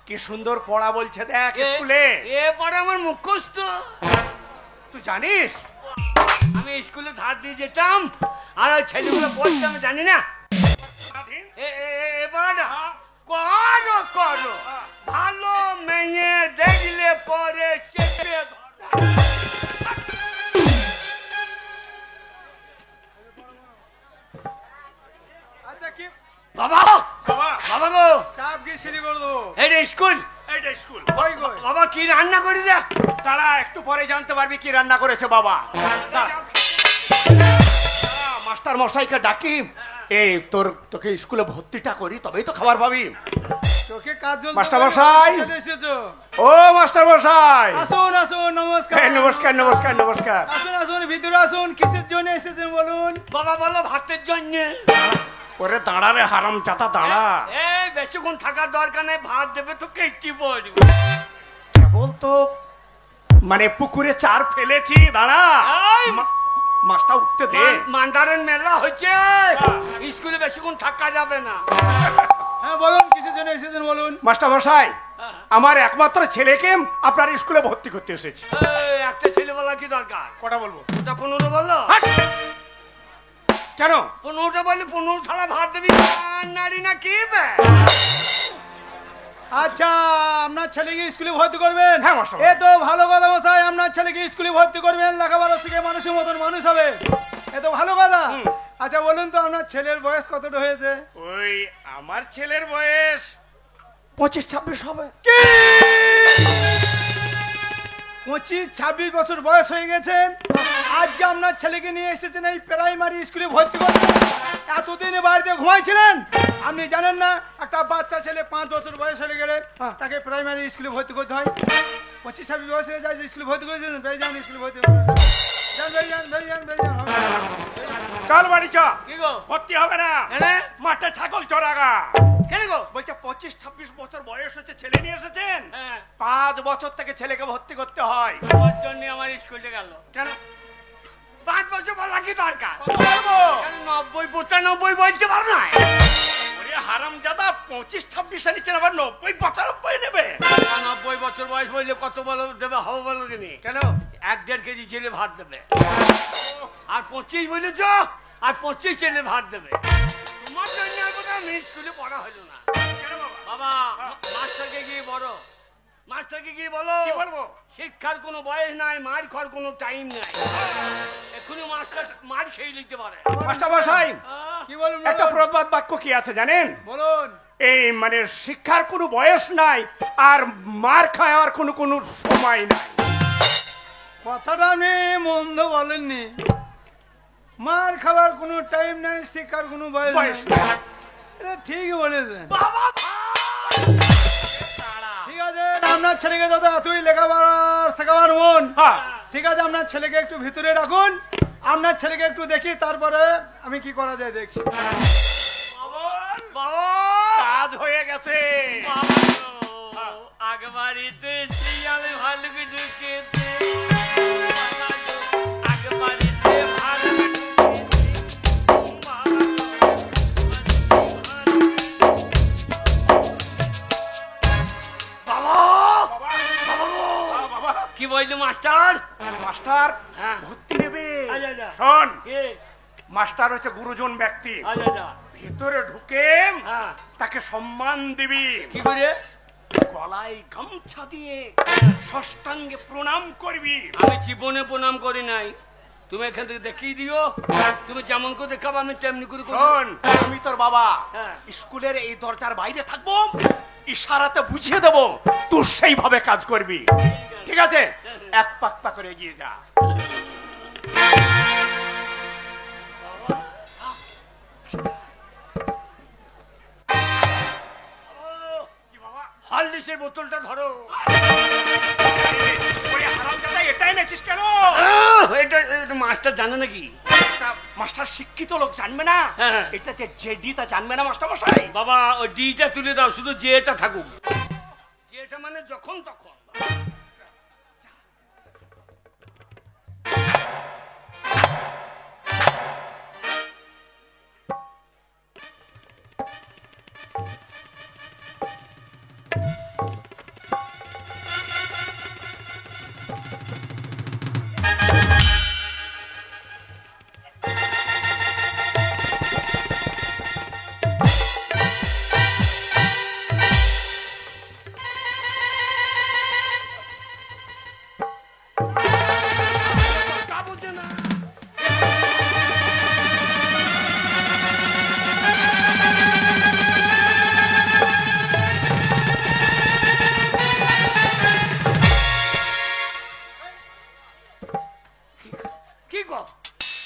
কি সুন্দর পড়া বলছে দেখ স্কুলে। এ পড়া আমার মুখস্থ। তুই জানিস আমি স্কুলে ধার দিয়ে যেতাম আর ওই ছেলেগুলো বলছে আমি জানি না। করো করো ভালো মেয়ে দেখলে পরে চেপে আচ্ছা কি বাবা বাবা গো চাপ গিয়ে সিঁড়ি করে দেবো। এটা স্কুল এইটা স্কুল। কই কই বাবা কি রান্না করি যা তারা একটু পরে জানতে পারবি কি রান্না করেছে বাবা। মাস্টার মশাইকে ডাকি এই তোকে স্কুলে ভর্তিটা করি তবেই তো খাবার পাবি। তোকে কাজ জল মাস্টার মশাই চলে এসেছো। ও মাস্টার মশাই আসুন আসুন নমস্কার। নমস্কার নমস্কার নমস্কার। আসুন আসুন ভিতরে আসুন। কিসের জন্য এসেছেন বলুন? বাবা বলো ভাতের জন্য। ওরে দাঁড়া রে হারাম চাতা দাঁড়া। এই বেশিক্ষণ থাকার দরকার নেই ভাত দেবে তো কেটে পড়বে। কেবল তো মানে পুকুরে চার ফেলেছি দাঁড়া। এই! মাছটা উঠতে দে। মান্দারের মেলা হচ্ছে স্কুলে বেশিক্ষণ থাকা যাবে না। হ্যাঁ বলুন কিসের জন্য এসেছেন বলুন। মাস্টার মশাই আমার একমাত্র ছেলেকে আপনার স্কুলে ভর্তি করতে এসেছি। এই, একটা ছেলে বলা কি দরকার? কটা বলবো? ওটা 15 বলো। কেন 15টা বলে 15 থালা ভাত দেবি নারী না কি বে? আচ্ছা আপনার ছেলেকে স্কুলে ভর্তি করবেন? হ্যাঁ, মাস্টার। এ তো ভালো কথা মশাই। আপনার ছেলেকে স্কুলে ভর্তি করবেন, লেখাপড়া শিখে মানুষের মতন মানুষ হবে। এ তো ভালো কথা। আচ্ছা বলুন তো আপনার ছেলের বয়স কতটা হয়েছে? ওই আমার ছেলের বয়স 25-26 হবে। 25-26 বছর বয়স হয়ে গেছে। আজকে আপনার ছেলেকে নিয়ে এসেছেন এই প্রাইমারি স্কুলে ভর্তি করতে। এতদিন বাড়িতে ঘুমাইছিলেন? আপনি জানেন না একটা বাচ্চা ছেলে 5 বছর বয়স হয়ে গেলে তাকে প্রাইমারি স্কুলে ভর্তি করতে হয়। 25-26 বয়স হয়ে যায় স্কুলে ভর্তি করেছেন। বেরিয়ে যান স্কুলে ভর্তি চল বাড়ি চ। কি গো? ভর্তি হবে না। হ্যাঁ মাঠে ছাগল চড়াগা। কেন গো? বলছে 25-26 বছর বয়স হচ্ছে ছেলে নিয়ে এসেছেন। হ্যাঁ 5 বছর থেকে ছেলেকে ভর্তি করতে হয়। তোমার জন্য আমার স্কুলে গেল। কেন 5 বছর বলা কি দরকার? কত বলবো? কেন 90-95 বলতে পারো না? ওরে হারামজাদা 25-26 নিচ্ছেন আবার 90-95 নেবে। 90 বছর বয়স বললে কত বলো দেবে হবে বলো কিনি? কেন 1-1.5 কেজি ছেলে ভাত দেবে। আর 25 বলেছ আর 25 ছেলে ভাত দেবে। তোমার জন্য আর কোথাও আমি স্কুলে পড়া হলো না। কেন বাবা? বাবা মাস্টারকে গিয়ে বলো, মাস্টারকে গিয়ে বলো কি বলবো? শিক্ষার কোনো বয়স নাই, মার খাওয়ার কোনো টাইম নাই। এখনো মাস্টার মার খেয়ে নিতে পারে। মাস্টার মশাই কি বলুন? একটা প্রবাদ বাক্য কি আছে জানেন? বলুন। এই মানে শিক্ষার কোনো বয়স নাই আর মার খাওয়ার কোনো সময় নাই। কথাটা আপনি মন্দ বলেননি। মার খাবার কোনো টাইম নাই, শিক্ষার কোনো বয়স বয়স নাই। নাই। এটা ঠিকই বলেছেন। বাবা ঠিক আছে আপনার ছেলেকে যত এতই লেখাপড়া শেখাবার মন, হ্যাঁ ঠিক আছে আপনার ছেলেকে একটু ভিতরে রাখুন। আপনার ছেলেকে একটু দেখি তারপরে আমি কি করা যায় দেখছি। বাবা কাজ হয়ে গেছে। আগে বাড়িতে শিয়াল ভালুকে ঢুকেছে। আগে বাড়িতে ভালুকে কি বললি মাস্টার? মাস্টার হ্যাঁ। ভর্তি নেবে। আচ্ছা, আচ্ছা। শোন কে? মাস্টার হচ্ছে গুরুজন ব্যক্তি। আচ্ছা আচ্ছা। ভিতরে ঢুকে হ্যাঁ তাকে সম্মান দিবি। কি করে? গলায় গামছা দিয়ে ষষ্ঠাঙ্গে প্রণাম করবি। আমি জীবনে প্রণাম করি নাই, তুমি এখান থেকে দেখিয়ে দিও। তুমি যেমন করে দেখাবো আমি তেমনি করে করবো। শোন আমি তোর বাবা হ্যাঁ। স্কুলের এই দরজার বাইরে থাকবো, ইশারাতে বুঝিয়ে দেবো, তুই সেইভাবে কাজ করবি। ঠিক আছে এক পাক পা করে এগিয়ে যা। কি বাবা? হরলিক্সের বোতলটা ধরো। ওরে হারামজাদা, এটাই নেছিস কেন? এটা মাস্টার জানে নাকি? মাস্টার শিক্ষিত লোক জানবে না? হ্যাঁ। এটা যে জেডি তা জানবে না মাস্টার মশাই? বাবা ওই ডিটা তুলে দাও, শুধু জেটা থাকুক। জেটা মানে যখন তখন।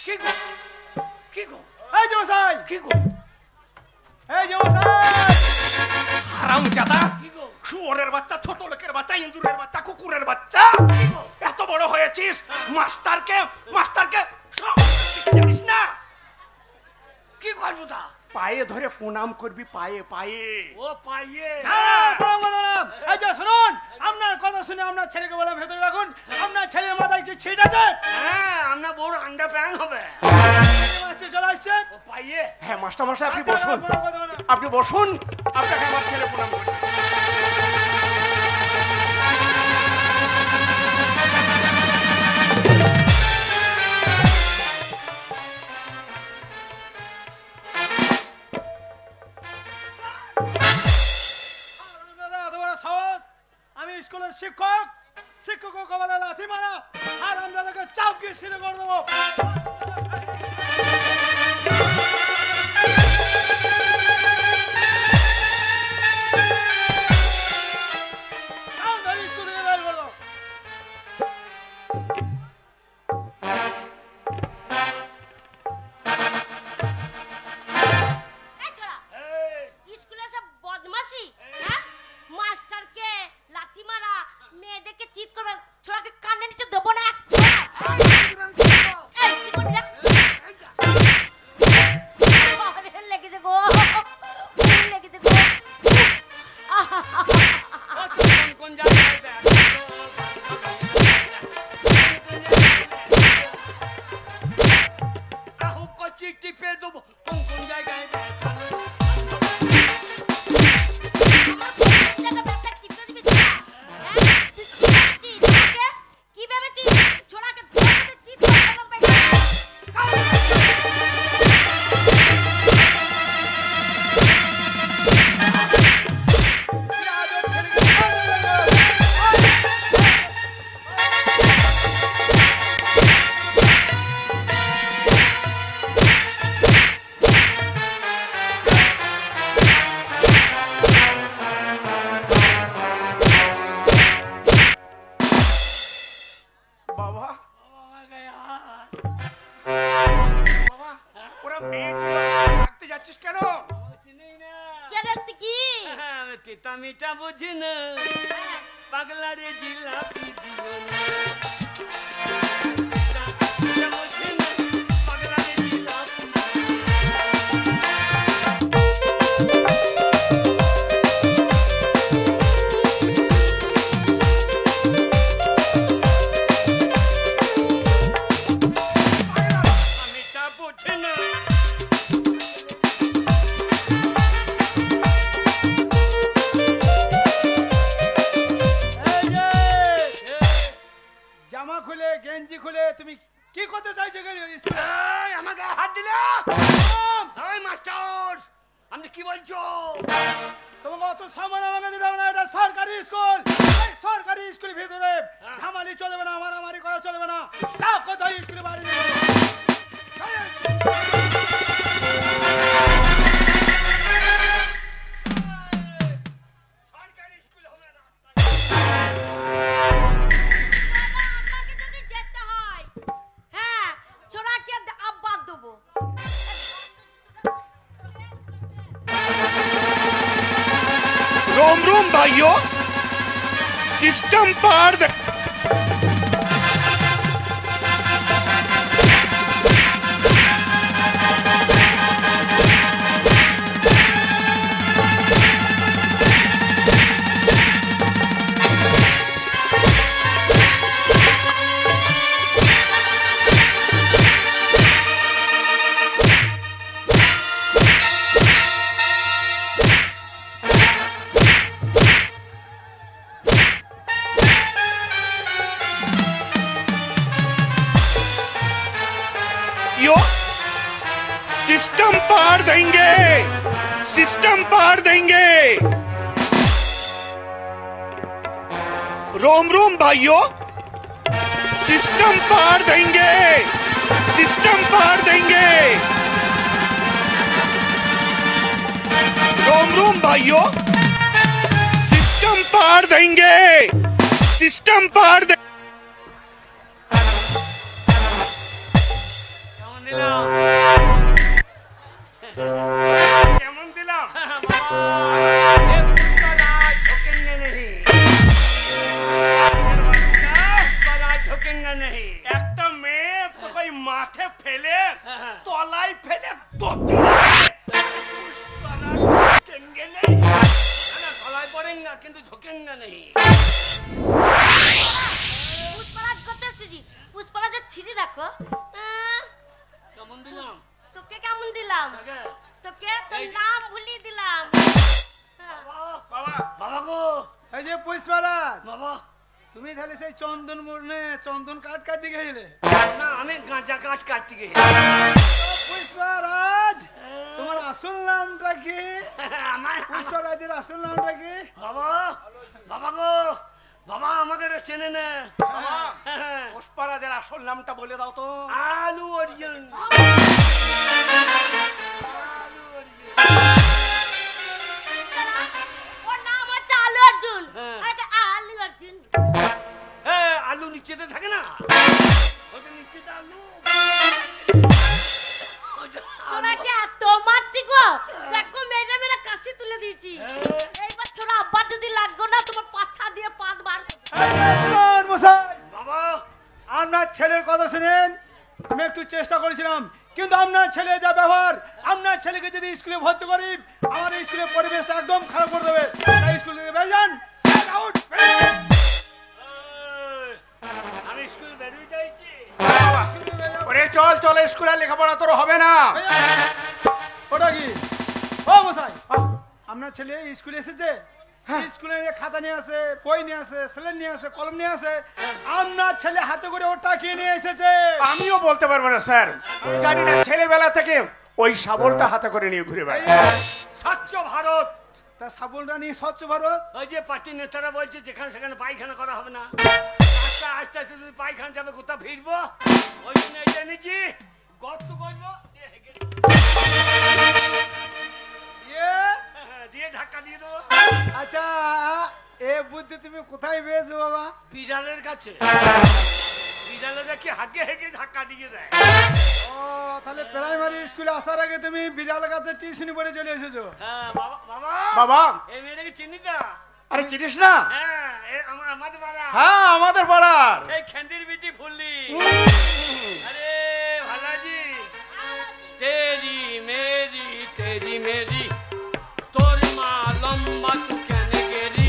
কি গো কি গো এই যে মশাই, কি গো এই যে মশাই, হারাম জাদা, কি গো শুয়োরের বাচ্চা, ছোট লোকের বাচ্চা, ইঁদুরের বাচ্চা, কুকুরের বাচ্চা, এত বড় হয়েছিস, মাস্টারকে সব জানিস না? কি করবো তা? পায়ে ধরে প্রণাম করবি, পায়ে পায়ে। ও পাইয়ে প্রণাম করো না। এই যে শুনুন, আপনার কথা শুনে আপনার ছেলেকে বলে ভেতরে রাখুন। আপনার ছেলের মাথায় কি ছিট আছে? হ্যাঁ আমরা বড় আন্ডার প্যান হবে। আজকে চলে আসছে। ও পাইয়ে হ্যাঁ মাস্টার মশাই, আপনি বসুন, প্রণাম করতে হবে না। আপনি বসুন, আপনাকে আমার ছেলে প্রণাম করবে। দাদা, এত বড় সাহস! আমি স্কুলের শিক্ষক, শিক্ষক কপালে লাথি মারা আর আমি দাদাকে চাপকে সিধে করে দেবো। ধরে স্কুল থেকে বের করে দাও। এই ছোড়া, এই স্কুলে সব বদমাশি, হ্যাঁ? মাস্টারকে লাথি মারা, মেয়েদেরকে চিৎ করবে, ছোড়াকে কানের নিচে দেবো না এক ছোড়া। এই, কি করবি রে? আরে, লেগেছে গো, লেগেছে গো। ও তো কোন জায়গায় দেখ আহু কচি টিপে দেবো কোন জায়গায় দেখ টাকা ব্যাগটা টিপে দিবি ছোড়া, হ্যাঁ? তুই কি ভেবেছিস, ছোড়াকে? কি ভেবেছিস? ছোড়াকে ধরে চিৎ করে ফেলবে। বাবা, বাবা, ওরা মেয়ে ছিল, থাকতে যাচ্ছিস কেন? কে রাখতে কি? আমি তিতা মিঠা বুঝি না পাগলা রে জিলাপি দিও না তিতা বুঝি না, পাগলা রে জিলাপি মিঠা বুঝি না এই যে, জামা খুলে গেঞ্জি খুলে তুমি কি করতে চাইছো স্কুলে? এই, আমাকে হাত দিল এই মাস্টার আপনি কি বলছো তোমাকে অত সামান আমাকে দিতে হবে না, এটা সরকারি স্কুল। এই সরকারি স্কুলের ভিতরে ঝামালি চলবে না, মারামারি করা চলবে না। যাও কোথায় স্কুলে বাড়ি যাও। সরকারি স্কুল হবে না আমাকে যদি যেতে হয়, হ্যাঁ, ছোড়াকে আব্বা দেবো। रोम रोम भाइयों, सिस्टम पार दे। यो सिस्टम पार देंगे, सिस्टम पार देंगे। रोम रोम भाइयों, सिस्टम पार देंगे, सिस्टम पार देंगे। रोम रोम भाइयों, सिस्टम पार देंगे, सिस्टम पार दे। দিলাম কেমন দিলাম? बाबा ये उसका राज झुकेंगे नहीं उसका राज झुकेंगे नहीं একটা মেয়ে তোকে ওই মাঠে ফেলে হ্যাঁ। তলায় ফেলে ना गलाय पड़ेंगे किंतु झुकेंगे नहीं পুষ্পরাজ করতেছি পুষ্পরাজের ছিঁড়ি দেখো কেমন দিলাম তোকে কেমন দিলাম আগে তোকে তোর এই যে- নাম ভুলিয়ে দিলাম বাবা বাবা গো এই যে পুষ্পারাজ, বাবা তুমি তাহলে সেই চন্দন মুড়নে চন্দন কাট কাটতে গেলে? না আমি গাঁজা কাজ কাটতে গিয়ে পুষ্পারাজ, তোমার আসল নামটা কি? আমার পুষ্পারাজের আসল নামটা কি? বাবা বাবা গো বাবা আমাকে চেনে না বাবা পুষ্পারাজের আসল নামটা বলে দাও তো। আলু অর্জুন ওর নাম হচ্ছে আলু অর্জুন হ্যাঁ। আর এটা আলু অর্জুন হ্যাঁ আলু নিচেতে থাকে না ওটা নিচেতে আলু ছোড়াকে এত মারছি গো দেখো মেরে মেরে কাশি তুলে দিয়েছি এইবার ছোড়া আব্বা যদি লাগতো না তোমার পাছা দিয়ে পাত বার শুনুন মশাই, বাবা আপনার ছেলের কথা শুনেন। আমি একটু চেষ্টা করেছিলাম, কিন্তু আপনার ছেলে যা ব্যবহার, আপনার ছেলেকে যদি স্কুলে ভর্তি করি আমার স্কুলের পরিবেশটা একদম খারাপ করে দেবে। তাই স্কুল থেকে বেরিয়ে যান। Get out, বেরিয়ে যান। আমি স্কুল বেরিয়ে যাইছি স্কুল থেকে বেরিয়ে যান। ওরে চল চল স্কুলে লেখাপড়া তোর হবে না। বেরিয়ে যান। ওটা কি? ও মশাই, আপনার ছেলে স্কুলে এসেছে, স্কুলে খাতা নিয়ে আসে, বই নিয়ে আসে, স্লেট নিয়ে আসে, কলম নিয়ে আসে। আপনার ছেলে হাতে করে ওটা কি নিয়ে এসেছে? আমিও বলতে পারবো না স্যার, আমি জানি না ছেলেবেলা থেকে ওই শাবলটা হাতে করে নিয়ে ঘুরে বেড়ায়। স্বচ্ছ ভারত তা সাবলটা নিয়ে স্বচ্ছ ভারত। ওই যে পার্টি নেতারা বলছে যেখানে সেখানে পায়খানা করা হবে না আস্তে আস্তে আস্তে যদি পায়খানা যাবে কোথাও ফিরবো ওই জন্য এটা নিচ্ছি গর্ত করবো দিয়ে হেগে দেবো। ইয়ে, দিয়ে ধাক্কা দিয়ে দেবো আচ্ছা, এ বুদ্ধি তুমি কোথায় পেয়েছো বাবা? বিড়ালের কাছে বিড়ালেরা কি হাগে হেগে ধাক্কা দিয়ে দেয় ও, তাহলে প্রাইমারি স্কুলে আসার আগে তুমি বিড়ালের কাছে টিউশনি পড়ে চলে এসেছো। হ্যাঁ বাবা বাবা বাবা এই মেয়েটাকে চিনি না আরে চিনিস না? হ্যাঁ আমাদের পাড়া হ্যাঁ আমাদের পাড়ার। এই খেন্দির বিটি ফুললি अरे भला जी तेरी मेरी तोर माँ लंबा तू कहने गेरी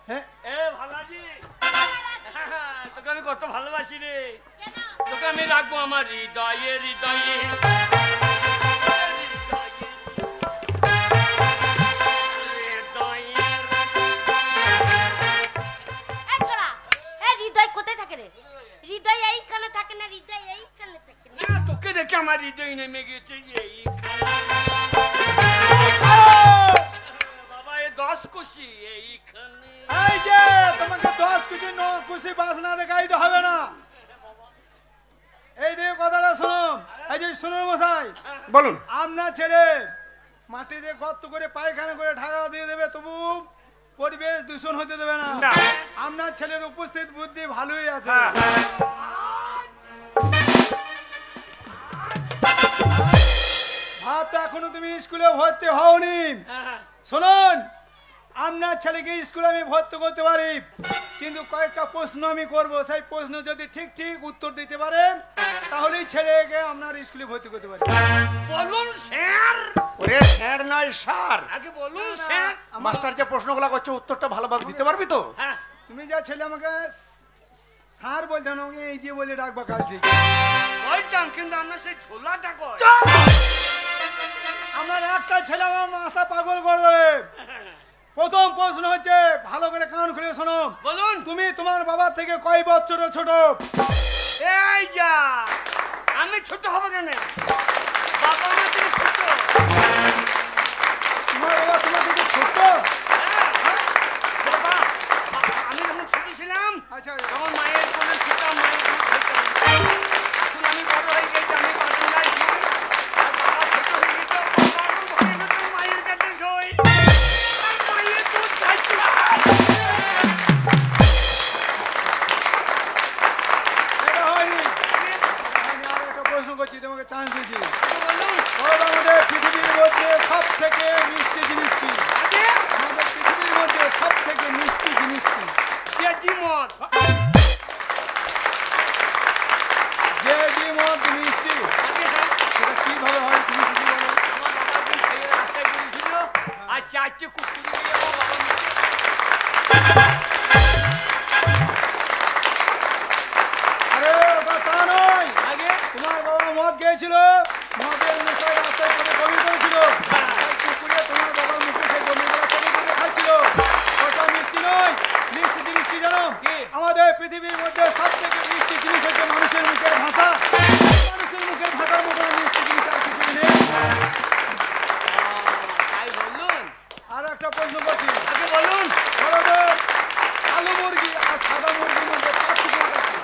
হ্যাঁ, এ ভালা জি তোকে আমি কত ভালোবাসি রে কেন তোকে আমি রাখবো আমার হৃদয়ে হৃদয়ে এই ছোড়া এই হৃদয় কোথায় থাকে রে হৃদয় এইখানে থাকে না হৃদয় এইখানে থাকে না না তোকে দেখে আমার হৃদয় নেমে গেছে এই বাবা এ 10 খুশি এইখানে এই যে তোমাকে 10 খুশি 9 খুশি বাসনা দেখাই তো হবে না। এই দেখো কথাটা শোনো। এই যে শুনুন মশাই, বলুন। আপনার ছেলে মাটিতে গর্ত করে পায়খানা করে ঢাকা দিয়ে দেবে, তবু পরিবেশ দূষণ হতে দেবে না। না। আপনার ছেলের উপস্থিত বুদ্ধি ভালোই আছে। হ্যাঁ। ভাব তো এখনো তুমি স্কুলে ভর্তি হওনি। হ্যাঁ শুনুন, আপনার ছেলেকে স্কুলে আমি ভর্তি করতে পারি, কিন্তু কয়েকটা প্রশ্ন আমি করব। সেই প্রশ্ন যদি ঠিক ঠিক উত্তর দিতে পারে তাহলেই ছেলেকে আপনার স্কুলে ভর্তি করতে পারি। বলুন স্যার ওরে স্যার নয় সার। আগে বলুন স্যার মাস্টার যে প্রশ্নগুলো করছে উত্তরটা ভালোভাবে দিতে পারবি তো? হ্যাঁ তুমি যা ছেলে আমাকে স্যার বলছেন, আমাকে এই যে বলে ডাকবা কাল থেকে। বলতাম কিন্তু আমরা সেই ছোলাটা কর আমার একটা ছেলে আমার মাথা পাগল করে দেবে। প্রথম প্রশ্ন হচ্ছে, ভালো করে কান খুলে শোনো। বলুন তুমি তোমার বাবা থেকে কয় বছরের ছোট? এই যা আমি ছোট হব কেন বাবা মা থেকে ছোট তোমার বাবা তোমার থেকে ছোট? হ্যাঁ, বাবা, আমি যখন ছোট ছিলাম আচ্ছা, তখন মায়ের কোলে ছিলাম মায়ের কোলে খেতাম। এখন আমি বড় হয়ে গেছি আমি পাঠান নাই আর বাবা ছোট হয়ে গেছে বাবা এখন ঘরে ভেতর মায়ের কাছে শোয় আর মায়ের দুধ খাইছিলাম জেজি মদ। যে ডি মদ মিষ্টি আগে হ্যাঁ, সেটা কিভাবে হয় তুমি যদি বলো? আমার বাবা একদিন খেয়ে রাস্তায় বলেছিল, আর চারটে কুকুর দিয়ে আমার বাবা মিষ্টি। আরে ওটা তা নয়, আগে তোমার বাবা মদ খেয়েছিল, মদের নেশায় রাস্তায় পড়ে বমি করেছিল, তাই কুকুরে তোমার বাবার মুখে সেই বমিগুলো টেনে টেনে খাচ্ছিল। ওটা মিষ্টি নয়, মিষ্টি জিনিস কি জানো? কি? আমাদের পৃথিবীর মধ্যে সব থেকে মিষ্টি জিনিস হচ্ছে মানুষের মুখের ভাষা। মানুষের মুখের ভাষার মতো মিষ্টি জিনিস আর কিছু নেই। তাই বলুন। আর একটা প্রশ্ন করছি, আগে বলুন। বলো তো, কালো মুরগি আর সাদা মুরগির মধ্যে পার্থক্য কি?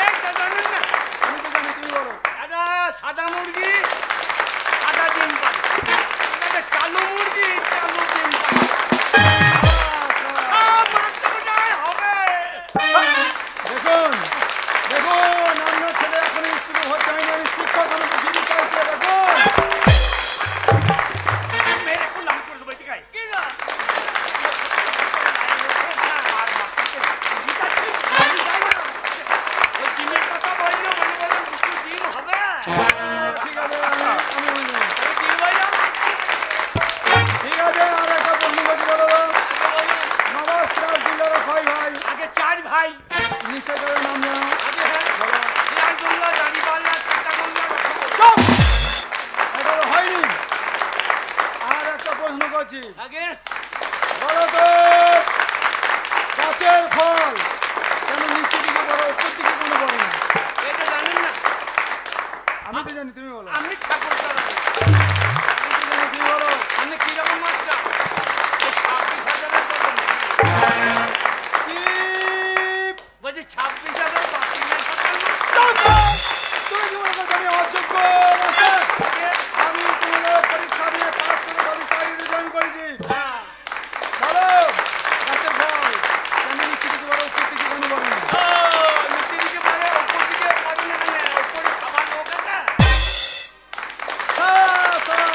এইটা জানেন না? আমি তো জানি, তুমি বলো। দাদা, সাদা মুরগি সাদা ডিম পারে, ঠিক আছে? কালো মুরগি কালো ডিম পারে। মারতে কোথায় হবে? দেখুন দেখুন, আপনার ছেলে এখন স্কুলে ভর্তি হয়নি, আমি শিক্ষক, আমাকে বিড়ি চাইছে। দেখুন মেরে করলাম করে দেবো ঠিক আছে কি গো? ওই ডিমের কথা বললো, বলে বললাম দুটো ডিম হবে। ঠিক আছে, আমি বলি। আমি ডিম বললাম। ঠিক আছে, আর একটা প্রশ্ন করছি, বলো তো, আগে বলুন। নবাব সিরাজ দিল্লার কয় ভাই? আগে চার ভাই। নিশ্চয় নাম জানো? আগে হ্যাঁ, সিরাজদৌল্লা, দাড়িপাল্লা, কাঁচাগোল্লা, রসগোল্লা। চুপ! এটা তো হয়নি। আর একটা প্রশ্ন করছি, আগে বলো তো, গাছের ফল কেন নিচের দিকে বড়, উপর দিকে কোনো বড় না? এটা জানেন না? আমি তো জানি, তুমি বলো। আপনি ঠাকুর চালাবেন। আমি তো জানি, তুমি বলো। আপনি কিরকম মাস্টার? এই 26,000 বলুন। কি? বলছি 26,000 বাতিলের কথা না? তুমি কি মনে করছো আমি অযোগ্য মাস্টার? আমি তোমাদের পরীক্ষা দিয়ে পাস করে তবে চাকরিতে জয়েন করেছি। হ্যাঁ। বলো, গাছের ফল কেন নিচে দিকে বড়, উপর দিকে কেন বড় না? ও, নিচে দিকে পড়ে, ওপর দিকে পড়ে না কেন? ওপরে খাবার লোক আছে? সা, সা, সা।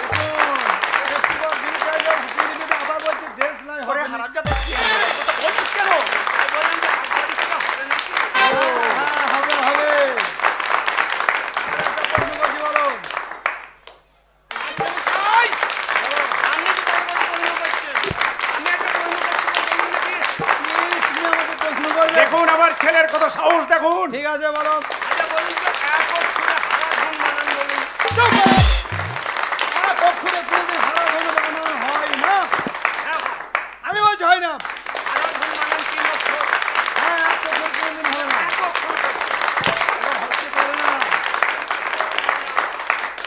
দেখুন, একটিবার বিল চাইলে পৃথিবীতে আবার বলছে দেশ নাই করে হবে না। হারাম যাবে বলছিস কেন আমি বললাম যে হাত পরীক্ষা হবে নাকি? হ্যাঁ, হবে হবে। আর একটা প্রশ্ন করছি, বলো। এই! আপনি তো বড় বড় প্রশ্ন করছেন। আমি একটা প্রশ্ন করছি, বলুন নাকি? প্লিজ, তুমি আমাকে প্রশ্ন করবে? দেখুন আমার ছেলের কত সাহস দেখুন ঠিক আছে, বলো। আচ্ছা বলুন তো, এক অক্ষরে হারাধন বানান বলুন। চুপ করো। এক অক্ষরে কোনোদিন হারাধন বানানো হয় না। হ্যাঁ, হয়। আমি বলছি হয় না। হারাধন বানান 3 অক্ষর। হ্যাঁ, এক অক্ষর কোনোদিন হয় না। এক অক্ষর করছে। এটা হতে পারে না।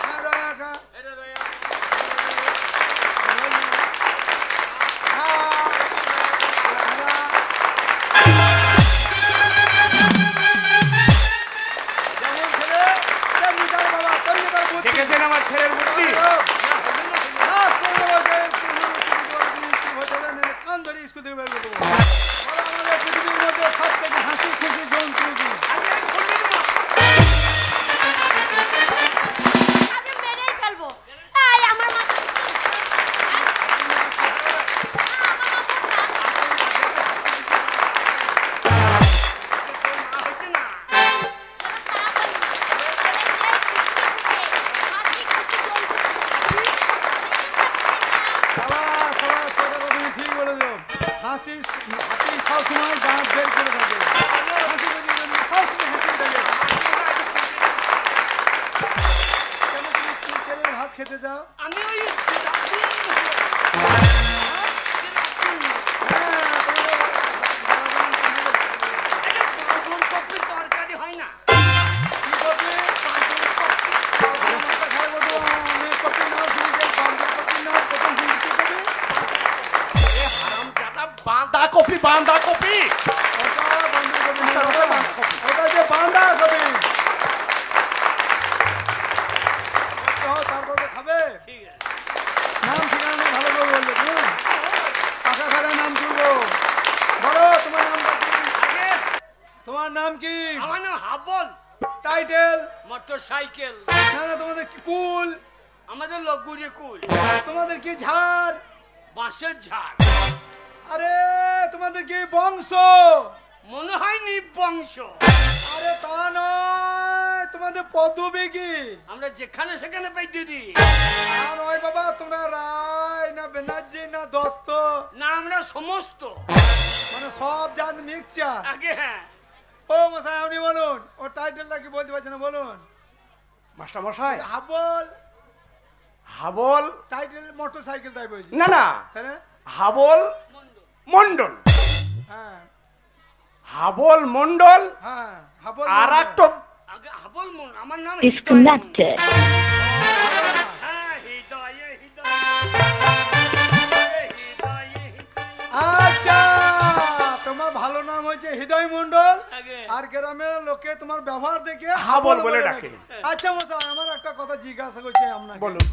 হ্যাঁ, রাখা। এটা রয়ে যেমন ছেলে, তেমনি তার বাবা, তেমনি তার বুদ্ধি। দেখেছেন আমার ছেলের বুদ্ধি কান ধরে স্কুল থেকে বের করে দেবো। বলো, আমাদের পৃথিবীর মধ্যে সব থেকে হাসি খুশি জন্তু কি? আগে মেরেই ফেলবো। এই আমার মা সাবাস, সাবাস, কথাটা তুমি ঠিক বলেছো। হাসি হাসি সবসময় দাঁত বের করে থাকে। হাসি খুশি জন্তু সবসময় হাসি থাকে। কেন তুমি স্কুল ছেড়ে ভাত খেতে যাও? আমি ওই তরকারি হয় না। কি করবে? মাথা খারাপ হতো, অনেক কঠিন নাম শুনেছি, বান্ধব কঠিন নাম, প্রথম শুনছি কি করবে? বাঁধাকপি বাঁধাকপি ওটা বান্ধবী ওটা কবি না, বাঁধাকপি। ওটা যে বান্দা কবি। তারপর তো খাবে। ঠিক আছে। নাম ঠিকানা ভালো করে বলবে, বুঝুন? পাকা খারা নাম তুলবো। বলো, তোমার নামটা কি? আগে তোমার নাম কি? আমার নাম হাবল। টাইটেল? Motor cycle. না না, তোমাদের কি কুল? আমাদের লগুরে কুল। তোমাদের কি ঝাড়? বাঁশের ঝাড়। আরে তোমাদের কি বংশ? মনে হয় নিবংশ। আরে তা নয়, তোমাদের পদবী কি? আমরা যেখানে সেখানে পাই দিদি। তা নয় বাবা, তোমরা রায় না ব্যানার্জি না দত্ত, না আমরা সমস্ত। মানে সব জাত মিক্সচার। আগে হ্যাঁ। ও মশাই আপনি বলুন, ও টাইটেলটা কি বলতে পারছেন না বলুন। মাস্টার মশাই, হাবল হাবল টাইটেল মোটরসাইকেল তাই বলছি। না না, তাহলে হাবল মন্ডল। হ্যাঁ হাবল মন্ডল হ্যাঁ হাবল আর একটা আগে হাবল মন, আমার নাম Disconnected. হ্যাঁ, হৃদয়ে হৃদয়ে হৃদয়ে আচ্ছা, তোমার ভালো নাম হয়েছে হৃদয় মন্ডল, আগে আর গ্রামের লোকে তোমার ব্যবহার দেখে হাবল বলে ডাকে। আচ্ছা মশাই, আমার একটা কথা জিজ্ঞাসা করছি আপনাকে। বলুন।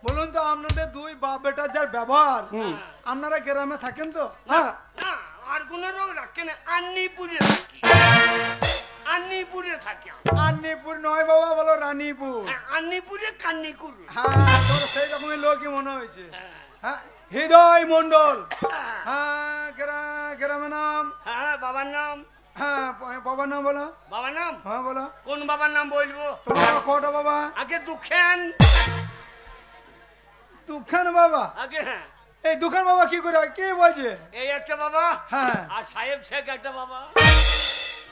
বলুন তো, আপনাদের দুই বাপ বেটার যার ব্যবহার, আপনারা গ্রামে থাকেন তো? হ্যাঁ, না, আর কোন রোগ রাখে না, আন্নিপুরে থাকি। আন্নিপুরে থাকি আমরা। আন্নিপুর নয় বাবা, বলো রানীপুর। হ্যাঁ, আন্নিপুরে কান্নিকুর। হ্যাঁ, তোর সেই রকমের লোকই মনে হয়েছে। হ্যাঁ, হৃদয় মন্ডল। হ্যাঁ, গ্রামের নাম? হ্যাঁ, বাবার নাম? হ্যাঁ, বাবার নাম বলো। বাবার নাম? হ্যাঁ বলো। কোন বাবার নাম বলবো? তোমার কটা বাবা? আগে দুঃখেন। দুখান বাবা? আগে হ্যাঁ। এই দুখান বাবা কি করে, কি বলছে? এই একটা বাবা, হ্যাঁ, আর সাহেব শেখ একটা বাবা।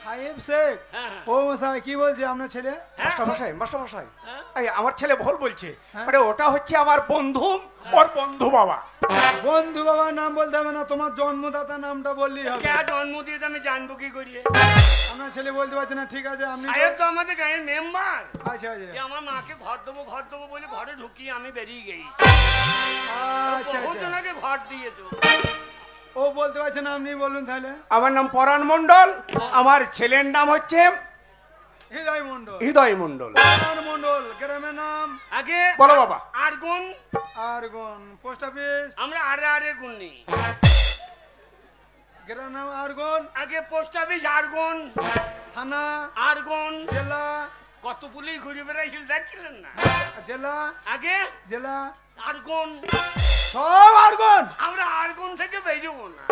সাহেব শেখ। হ্যাঁ, ও মশাই কি বলছে আপনার ছেলে? মাস্টার মশাই, মাস্টার মশাই, হ্যাঁ। এই আমার ছেলে ভুল বলছে। হ্যাঁ। আরে ওটা হচ্ছে আমার বন্ধু, ওর বন্ধু বাবা। বন্ধু বাবার নাম বলতে হবে না, তোমার জন্মদাতা নামটা বললেই হবে। কে জন্ম দিয়েছে আমি জানবো কি করিয়ে? আপনার ছেলে বলতে পারছে না, ঠিক আছে আপনি। সাহেব তো আমাদের গাঁয়ের মেম্বার। আচ্ছা আচ্ছা আমার মাকে ঘর দেবো বলে ঘরে ঢুকিয়ে আমি বেরিয়ে গেছি। আচ্ছা বহুত আচ্ছা। জনাকে ঘর দিয়ে তো। ও বলতে পারছে না, আপনি বলুন তাহলে। আমার নাম পরাণ মন্ডল, আমার ছেলের নাম হচ্ছে হৃদয় মন্ডল। হৃদয় মন্ডল। পরাণ মন্ডল। গ্রামের নাম? আগে বলো বাবা। আর গুণ? আরগন। Post office? আমরা আরে গুণ নেই। গ্রামের নাম আরগন। আগে পোস্ট অফিস আর গুণ, থানা? আর গুণ। জেলা? কত পুলিশ ঘুরে বেড়াইছিল দেখছিলেন না? জেলা? আগে জেলা? আর গুণ। সব আরগন। আমরা আর গুণ থেকে বেরোবো না।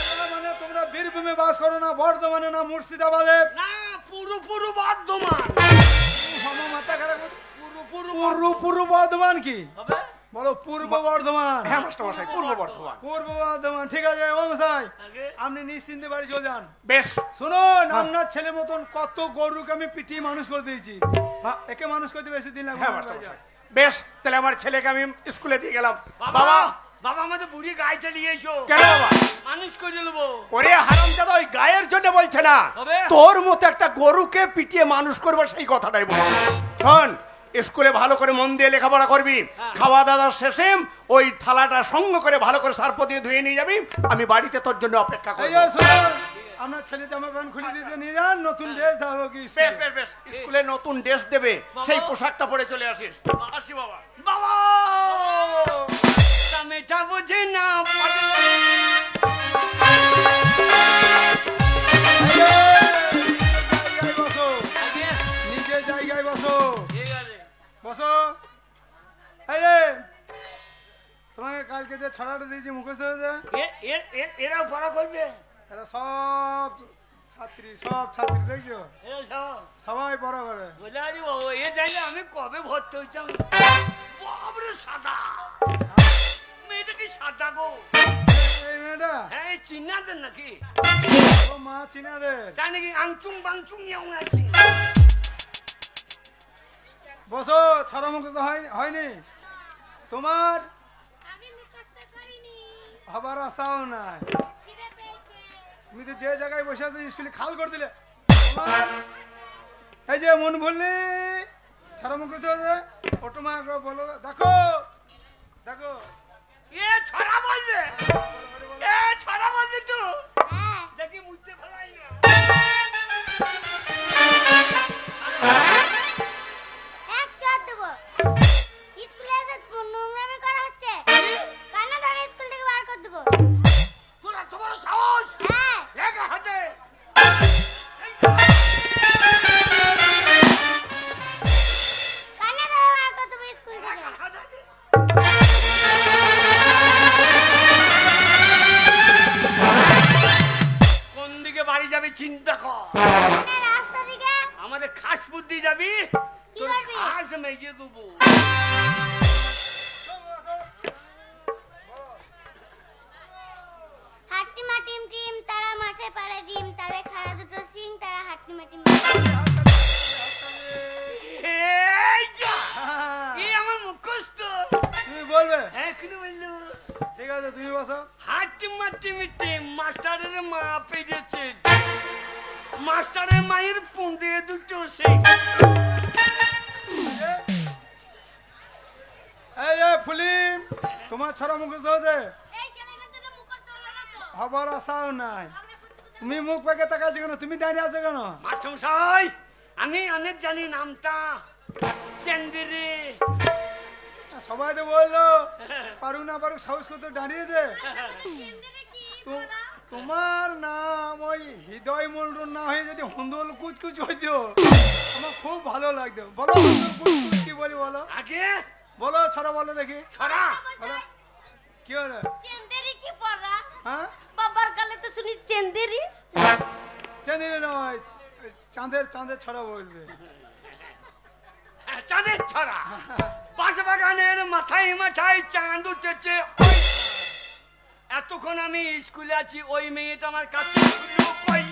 জেলা মানে তোমরা বীরভূমে বাস করো না, বর্ধমানে না মুর্শিদাবাদে? না, পুরো বর্ধমান। আমার মাথা খারাপ করছে। পুরো পূর্ব বর্ধমান কি হবে? বলো? পূর্ব বর্ধমান। হ্যাঁ মাস্টার মশাই, পূর্ব বর্ধমান। পূর্ব বর্ধমান, ঠিক আছে। ও মশাই, আগে আপনি নিশ্চিন্তে বাড়ি চলে যান। বেশ। শুনুন, আপনার ছেলে মতন কত গরুকে আমি পিটিয়ে মানুষ করে দিয়েছি, হ্যাঁ, একে মানুষ করতে বেশি দিন লাগবে হ্যাঁ না। মাস্টার মশাই, বেশ। তাহলে আমার ছেলেকে আমি স্কুলে দিয়ে গেলাম। বাবা, বাবা আমাদের বুড়ি গায়ে চালিয়ে এসো। কেন বাবা? মানুষ করে নেবো। ওরে হারামজাদা, ওই গায়ের জন্য বলছে না, তবে? তোর মতো একটা গরুকে পিটিয়ে মানুষ করবো সেই কথাটাই বল। শোন, স্কুলে ভালো করে মন দিয়ে লেখাপড়া করবি, হ্যাঁ। খাওয়া দাওয়ার শেষে ওই থালাটা সঙ্গ করে ভালো করে সার্ফ দিয়ে ধুয়ে নিয়ে যাবি, আমি বাড়িতে তোর জন্য অপেক্ষা এই করবো। যে শুনুন, আপনার ছেলে জামা প্যান্ট খুলে দিয়েছে, নিয়ে যান, নতুন ড্রেস দাও কি বেশ বেশ বেশ, স্কুলে নতুন ড্রেস দেবে, সেই পোশাকটা পরে চলে আসিস। আসি বাবা। বাবা মেটা বুঝে না বসো, আগে নিজের জায়গায় বসো, ঠিক আছে। বসো। এই যে তোমাকে কালকে যে ছড়াটা দিয়েছি মুখস্থ হয়েছে? এরাও পড়া করবে? এরা সব ছাত্রী দেখছো, এরা সব সবাই পড়া করে। বলে আরে বাবা, এ জানলে আমি কবে ভর্তি হইতাম। বাবরে সাদা, মেয়েটা কি সাদা গো? এই মেয়েটা হ্যাঁ, এই চিনাদের নাকি? ও মা চিনাদের। জানি কি আংচুং বাংচুং নিয়েও আছি। বসো, ছড়া মুখস্থ হয়নি তোমার? আমি মুখস্থ করিনি, হবার আশাও নাই। খিদে পেয়েছে। তুমি তো যে জায়গায় বসে আছো স্কুলে খাল করে দিলে। তোমার এই যে মন বললি ছড়া মুখস্থ হয়েছে, ওটমা বলো, দেখো দেখো। এ ছড়া বলবে, এ ছড়া বলবে তো হ্যাঁ, দেখি বুঝতে পারাই না। এক চট দেবো। স্কুলে এসে নোংরামি করা হচ্ছে, কান্না ধরে স্কুল থেকে বার করে দেবো। তোর এত বড় সাহস, হ্যাঁ, লেখা হাতে। কান্না ধরে বার করে দেবো স্কুল থেকে। লেখা হাতে। চিন্তা কর। সামনে রাস্তা দিকে আমাদের খাস বুদ্ধি যাবি, কি তোর করবি? ঘাস মেজে দেবো। হাট্টিমা টিম টিম তারা মাঠে পাড়ে ডিম তারে খাড়া দুটো সিং তারা হাট্টিমা টিম। এই যা, হ্যাঁ, এই আমার মুখস্থ। তুমি বলবে? এখনো বললো ঠিক আছে, তুমি বসো। হাট্টি মাটি মিটে মাস্টারের মা পেরেছে, মাস্টারের মায়ের পুঁদে দুটো সেই। এই যে ফুলিম, তোমার ছড়া মুখস্থ হয়েছে? এই ছেলেটার জন্য মুখস্থ হলো না তো। হবার আশাও নাই। তুমি মুখ পেকে তাকাচ্ছ কেন? তুমি দাঁড়িয়ে আছো কেন? মাস্টারমশাই, আমি অনেক জানি নামটা চেন্দিরি। সবাই তো বললো পারুক না পারুক সাহস করতে দাঁড়িয়েছে। চেন্দেরে কি তো- বলা? তোমার নাম ওই হৃদয় মন্ডল না হয়ে যদি হন্দল কুচকুচ হইতো আমার খুব ভালো লাগতো। বলো হন্দল কুচকুচ কি বলি বলো? আগে বলো ছড়া বলো দেখি। ছড়া বলো কি হলো? চেন্দেরি কি পড়া? হ্যাঁ, বাবার কালে তো শুনি চেন্দেরি। চাঁদের নয়, চাঁদের চাঁদের ছড়া বলবে। চাঁদের ছড়া। বাঁশবাগানের মাথায় মাথায় চাঁদ উঠেছে। এতক্ষণ আমি স্কুলে আছি, ওই মেয়েটা আমার কাছে ছিল কই?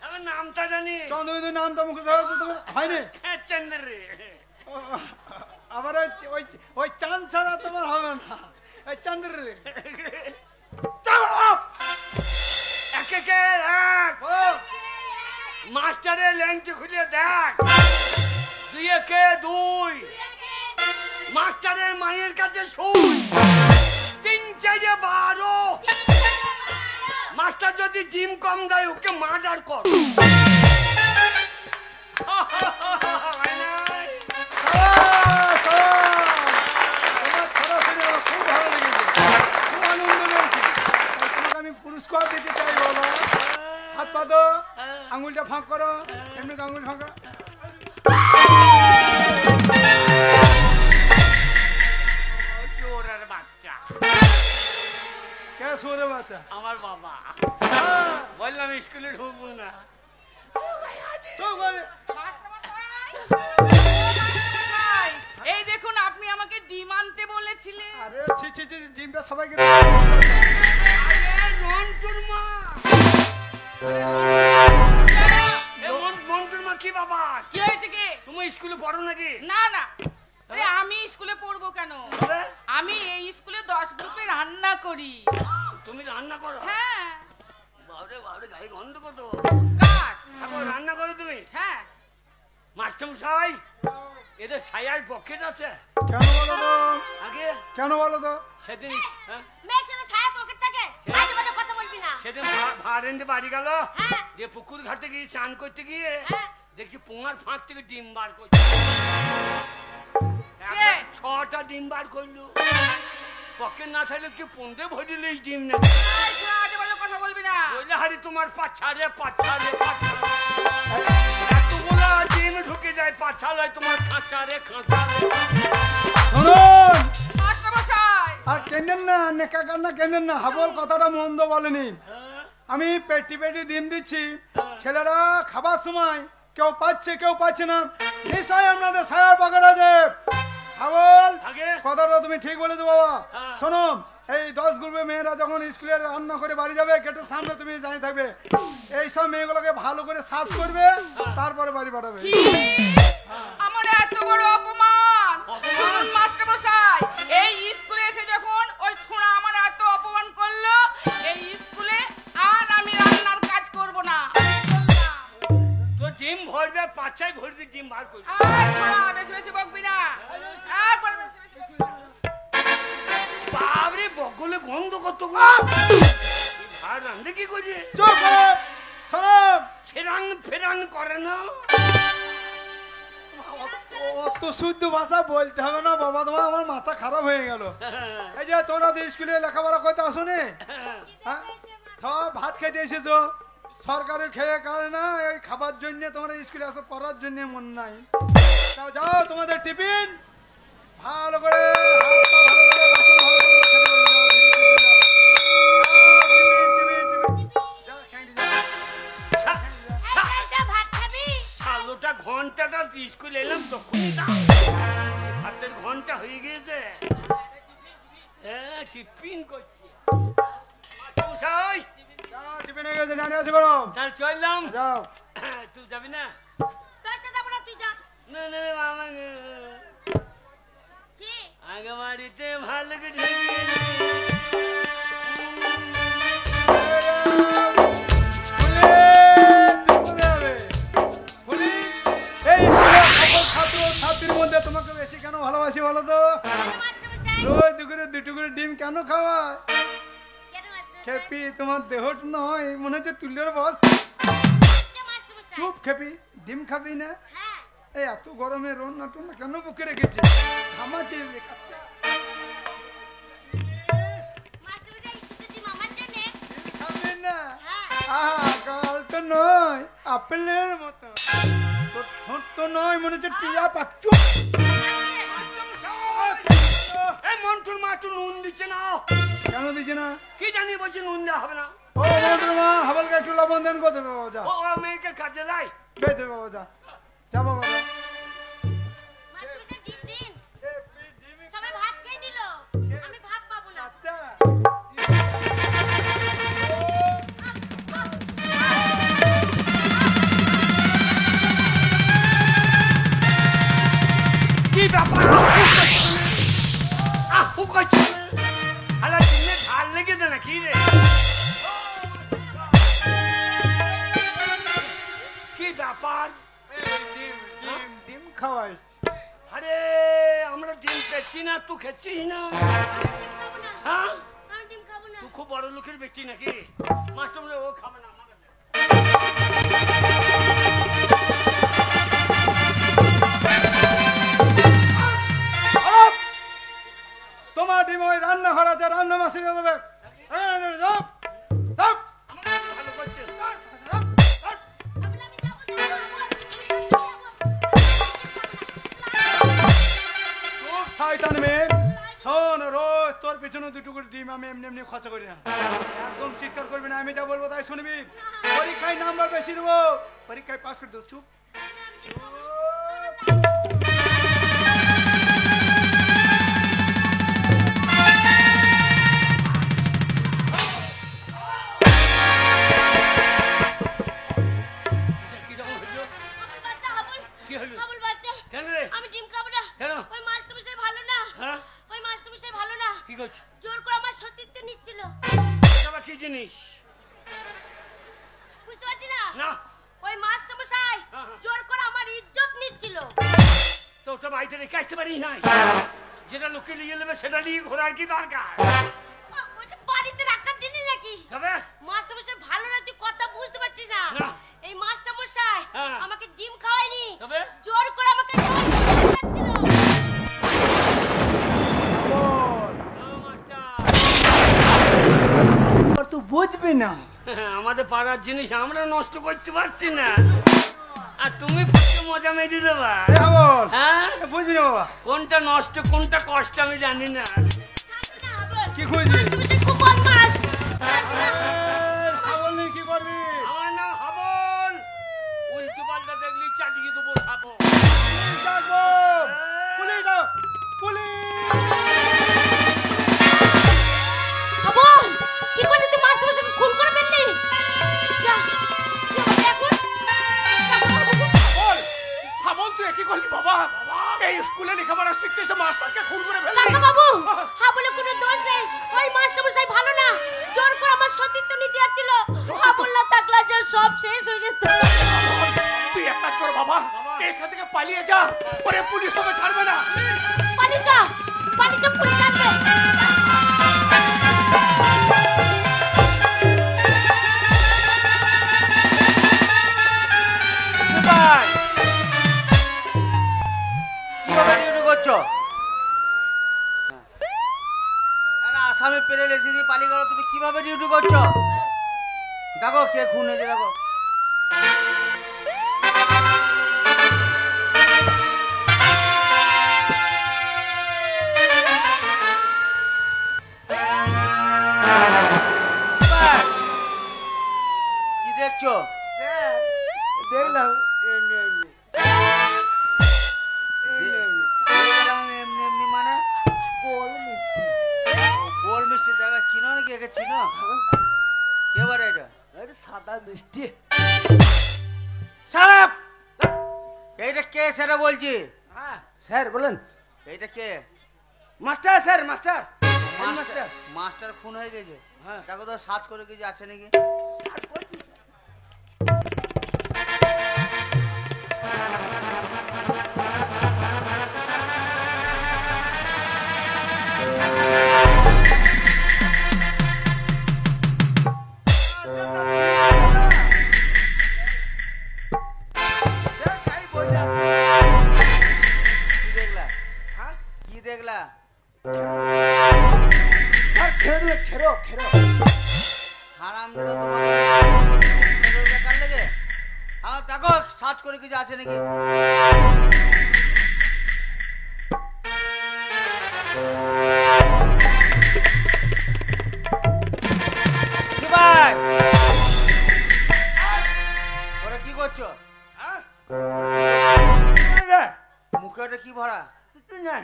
আমার নামটা জানি। চন্দ্রবিন্দু নাম তো মুখস্থ হয়েছে তোমার হয়নি? হ্যাঁ, চন্দ্রে। আবার ওই ওই চাঁদ ছাড়া তোমার হবে না। ওই চন্দ্র একে কে এক। মাস্টারের ল্যাংটি খুলে দেখ। দুই একে দুই। মাস্টারের মায়ের কাছে শুই। তিন চারে 12। মাস্টার যদি ডিম কম দেয় ওকে মার্ডার কর। আমি পুরস্কার দিতে চাই বাবা। হাত পা দো, আঙুলটা ফাঁক করো, এমনি আঙুল ফাঁক করো। চোরের বাচ্চা। কে সুরে বাচ্চা? আমার বাবা। বললাম স্কুলে ঢুকবো না। চুপ করে। এই দেখুন, আপনি আমাকে ডিম আনতে বলেছিলেন। আরে ছি ছি ছি, ডিমটা সবাইকে আরে রন্টুর মা। মন্টুর মা কি বাবা? কি হয়েছে কি? তুমি স্কুলে পড়ো নাকি? না না, আরে আমি স্কুলে পড়বো কেন? তবে আমি এই স্কুলে 10 গ্রুপে রান্না করি। তুমি রান্না করো? হ্যাঁ। বাবরে বাবরে, গায়ে গন্ধ কত। কাজ। এখন রান্না করো তুমি? হ্যাঁ। মাস্টারমশাই, এদের সায়ার পকেট আছে? কেন বলো তো? আগে কেন বলো তো? সেদিন মেয়ে ছেলে সায়া পকেট থাকে। আজে বাজে কথা বলবি না। সেদিন ভাড়েন্টে বাড়ি গেল, হ্যাঁ। দিয়ে পুকুর ঘাটে গিয়ে চান করতে গিয়ে হ্যাঁ। দেখছি পোঙার ফাঁক থেকে ডিম বার করছে। কে? 6টা ডিম বার করলো। পকেট না থাকলে কি পুন্দে ভরিল এই ডিম না? এই ছোড়া, আজে বাজে কথা বলবি না। বললে হারি তোমার পাছারে পাছারে এতগুলো ডিম ঢুকে যায়, পাছালে তোমার খাঁচারে খাঁচারে। শুনুন, মাস্টারমশাই, আর কেঁদেন না, নেকা কান্না কেঁদেন না। হাবল কথাটা মন্দ বলেনি। আমি পেটি পেটি ডিম দিচ্ছি, ছেলেরা খাবার সময় কেউ পাচ্ছে কেউ পাচ্ছে না। নিশ্চয়ই আপনাদের সায়ার পকেট আছে। হাবল আগে কথাটা তুমি ঠিক বলেছো বাবা। হ্যাঁ। শোনো, এই 10 গ্রুপে মেয়েরা যখন স্কুলে রান্না করে বাড়ি যাবে, গেটের সামনে তুমি দাঁড়িয়ে থাকবে। এই সব মেয়েগুলোকে ভালো করে সার্চ করবে, তারপরে বাড়ি পাঠাবে। কি? আমার এত বড় অপমান! শুনুন মাস্টারমশাই, এই স্কুলে এসে যখন ওই ছোঁড়া আমার এত অপমান করলো, এই স্কুলে আর আমি রান্নার কাজ করব না। তো ডিম ভরবে, পাছায় ভরবি, ডিম বার করবি। আর ছোঁড়া, বেশি বেশি বকবি না। একবার বেশি বেশি বকবি না। বাবরে, বগলে গন্ধ কত গো। আর রান্ধে কি করি? চুপ করো, শোনো। ছেড়ান ফেরান করে না। অত শুদ্ধ ভাষা বলতে হবে না বাবা, তোমার আমার মাথা খারাপ হয়ে গেল। এই যে তোমরা তো স্কুলে লেখাপড়া করতে আসোনি, হ্যাঁ? সব ভাত খেতে এসেছো, সরকারের খেয়ে খায় না, এই খাবার জন্য তোমরা স্কুলে আসো, পড়ার জন্য মন নাই। যাও যাও, তোমাদের টিফিন ভালো করে, হাত পা ভালো করে, বাসন ভালো করে খেতে বলবে। ঘন্টাটা স্কুল এলাম তখনই দাও। হাতের ঘন্টা হয়ে গিয়েছে। হ্যাঁ টিফিন করছি। মাস্টারমশাই, যাও, টিফিন হয়ে গেছে, ডানে আছে গরম। তাহলে চললাম। যাও। তুই যাবি না? তোর সাথে যাবো না, তুই যা। না না না, মামা না। কি? আগে বাড়িতে ভালো করে ঢুকিয়ে নে। ছাত্রীর মধ্যে তোমাকে বেশি কেন ভালোবাসি বলো তো? মাস্টারমশাই, রোজ দুপুরে দুটো করে ডিম কেন খাওয়া? কেন মাস্টারমশাই? খেপি, তোমার দেহট নয়, মনে হচ্ছে তুলের বস। কে মাস্টারমশাই? চুপ খেপি, ডিম খাবি না? হ্যাঁ। এই এত গরমে রান্না টন্না কেন বুকে রেখেছি? ঘামাচ্ছে বেকারটা। মাস্টারমশাই, কিছু মামার জন্যে? খাবি না? হ্যাঁ। আহা, কাল তো নয়, আপেলের মতো। তোর ঠোঁট তো নয়, মনে হচ্ছে টিয়া পাক। চুপ। এই মন্টুর মা একটু নুন দিচ্ছে না। কেন দিচ্ছে না? কি জানি বলছি নুন দেওয়া হবে না। ও মন্ত্রী মা, হাবলকে একটু লবণ দেন, কত দেবে বাবা? যা ও মেয়েকে কাজে লাই। বেঁধে দেবে বাবা, যা যা বাবা যা। মাস্টারমশাই, ডিম দিন। সবাই ভাত খেয়ে নিল, আমি ভাত পাবো না। আচ্ছা। কি ব্যাপার? আহু করছে আলা দিনে ঝাল লেগেছে না কি রে? কি ব্যাপার? ডিম খাওয়াইছি। আরে আমরা ডিম খেচ্ছি না, তুই খেচ্ছিস না? ডিম খাবো না। হ্যাঁ, আমি ডিম খাবো না। তুই খুব বড় লোকের ব্যক্তি নাকি? মাস্টার ও খাবে না আমাকে দে। তোমার ডিম ওই রান্না ঘর আছে, রান্না মাসিরে দেবে। যাও যাও। আমাকে ভালো করছে। আমি যাবো খুব শয়তান মেয়ে। শোন, রোজ তোর পিছনে দুটো করে ডিম আমি এমনি এমনি খরচা করি না। একদম চিৎকার করবি না, আমি যা বলবো তাই শুনবি। পরীক্ষায় নাম্বার বেশি দেবো, পরীক্ষায় পাস করে দেবো। চুপ। কিরকম হইল? বাচ্চা হাবুল। কি হলো? হাবুল বাচ্চা। কেন রে? আমি ডিম খাবো না। কেন? ওই মাস্টারমশাই ভালো না। হ্যাঁ, ওই মাস্টারমশাই ভালো না। কি করছে? জোর করে আমার সতীত্ব নিচ্ছিল। আবার কি জিনিস? বুঝতে পারছি না। না, ওই মাস্টারমশাই হ্যাঁ। জোর করে আমার ইজ্জত নিচ্ছিল। তো ওটা বাড়িতে রেখে আসতে পারি নাই। যেটা লোকে নিয়ে নেবে সেটা নিয়ে ঘোরার কি দরকার? ওটা বাড়িতে রাখার জন্য নাকি? তবে মাস্টারমশাই ভালো না, তুই কথা বুঝতে পারছিস না। না। এই মাস্টারমশাই হ্যাঁ। আমাকে ডিম খাওয়ায়নি, তবে জোর করে আমাকে খাওয়াচ্ছিল। ও মাস্টার, তুই বুঝবি না। আমাদের পাড়ার জিনিস আমরা নষ্ট করতে পারছি না, আর তুমি ফুটে মজা মেরে দেবা। বল, হ্যাঁ, বুঝবি না বাবা। কোনটা নষ্ট কোনটা কষ্ট আমি জানি না। ছাড়বি না, হাবুল। কি খুঁজছিস? মাস্টারমশাই খুব বদমাশ। ছাগল নিয়ে কি করবি? আমার নাম হাবল, উল্টো পাল্টা দেখলি চালিয়ে দেবো সাবো। ডাকবো। পুলিশ ডাক, পুলিশ। হাবুল, কি করলি তুই? মাস্টারমশাইকে খুন করে ফেললি? যা, কি হবে এখন? বল, হাবল তুই কি করলি বাবা? এই স্কুলে লেখাপড়া শিখতে এসে মাস্টারকে খুন করে ফেললি। কাকা বাবু, হাবুলের কোনো দোষ নেই। ওই মাস্টারমশাই ভালো না, জোর করে আমার সতীত্ব নিতে যাচ্ছিল। হাবুল না থাকলে যে সব শেষ হয়ে যেত। তুই এক কাজ কর বাবা, এখান থেকে পালিয়ে যা, পরে পুলিশ তোকে ছাড়বে না। পালিয়ে যা, পুলিশ আসবে। কিভাবে ডিউটি করছো? আরে আসামে পেরে লেখি দিয়ে পালিয়ে গেল, তুমি কিভাবে ডিউটি করছো? দেখো কে খুন হয়েছে, দেখো। কি দেখছো? দেখলাম। কে বলে এটা? আরে সাদা মিষ্টি। সারাপ এইটা কে সেটা বলছি। হ্যাঁ স্যার বলেন। এইটা কে? Master sir, master master. Master খুন হয়ে গেছে। হ্যাঁ। দেখো তো সার্চ করে কিছু আছে নাকি। স্যার কইছি স্যার। স্যার তাই বলে আসছে। কি দেখলা? হ্যাঁ কি দেখলা? স্যার খেরো দিলে খেরো খেরো। হারামজাদা তোমাকে দেখার লেগে। হ্যাঁ দেখো সার্চ করে কিছু আছে নাকি। কি ভাই ওরা কি করছো? হ্যাঁ মুখে ওটা কি ভরা? কিছু নাই।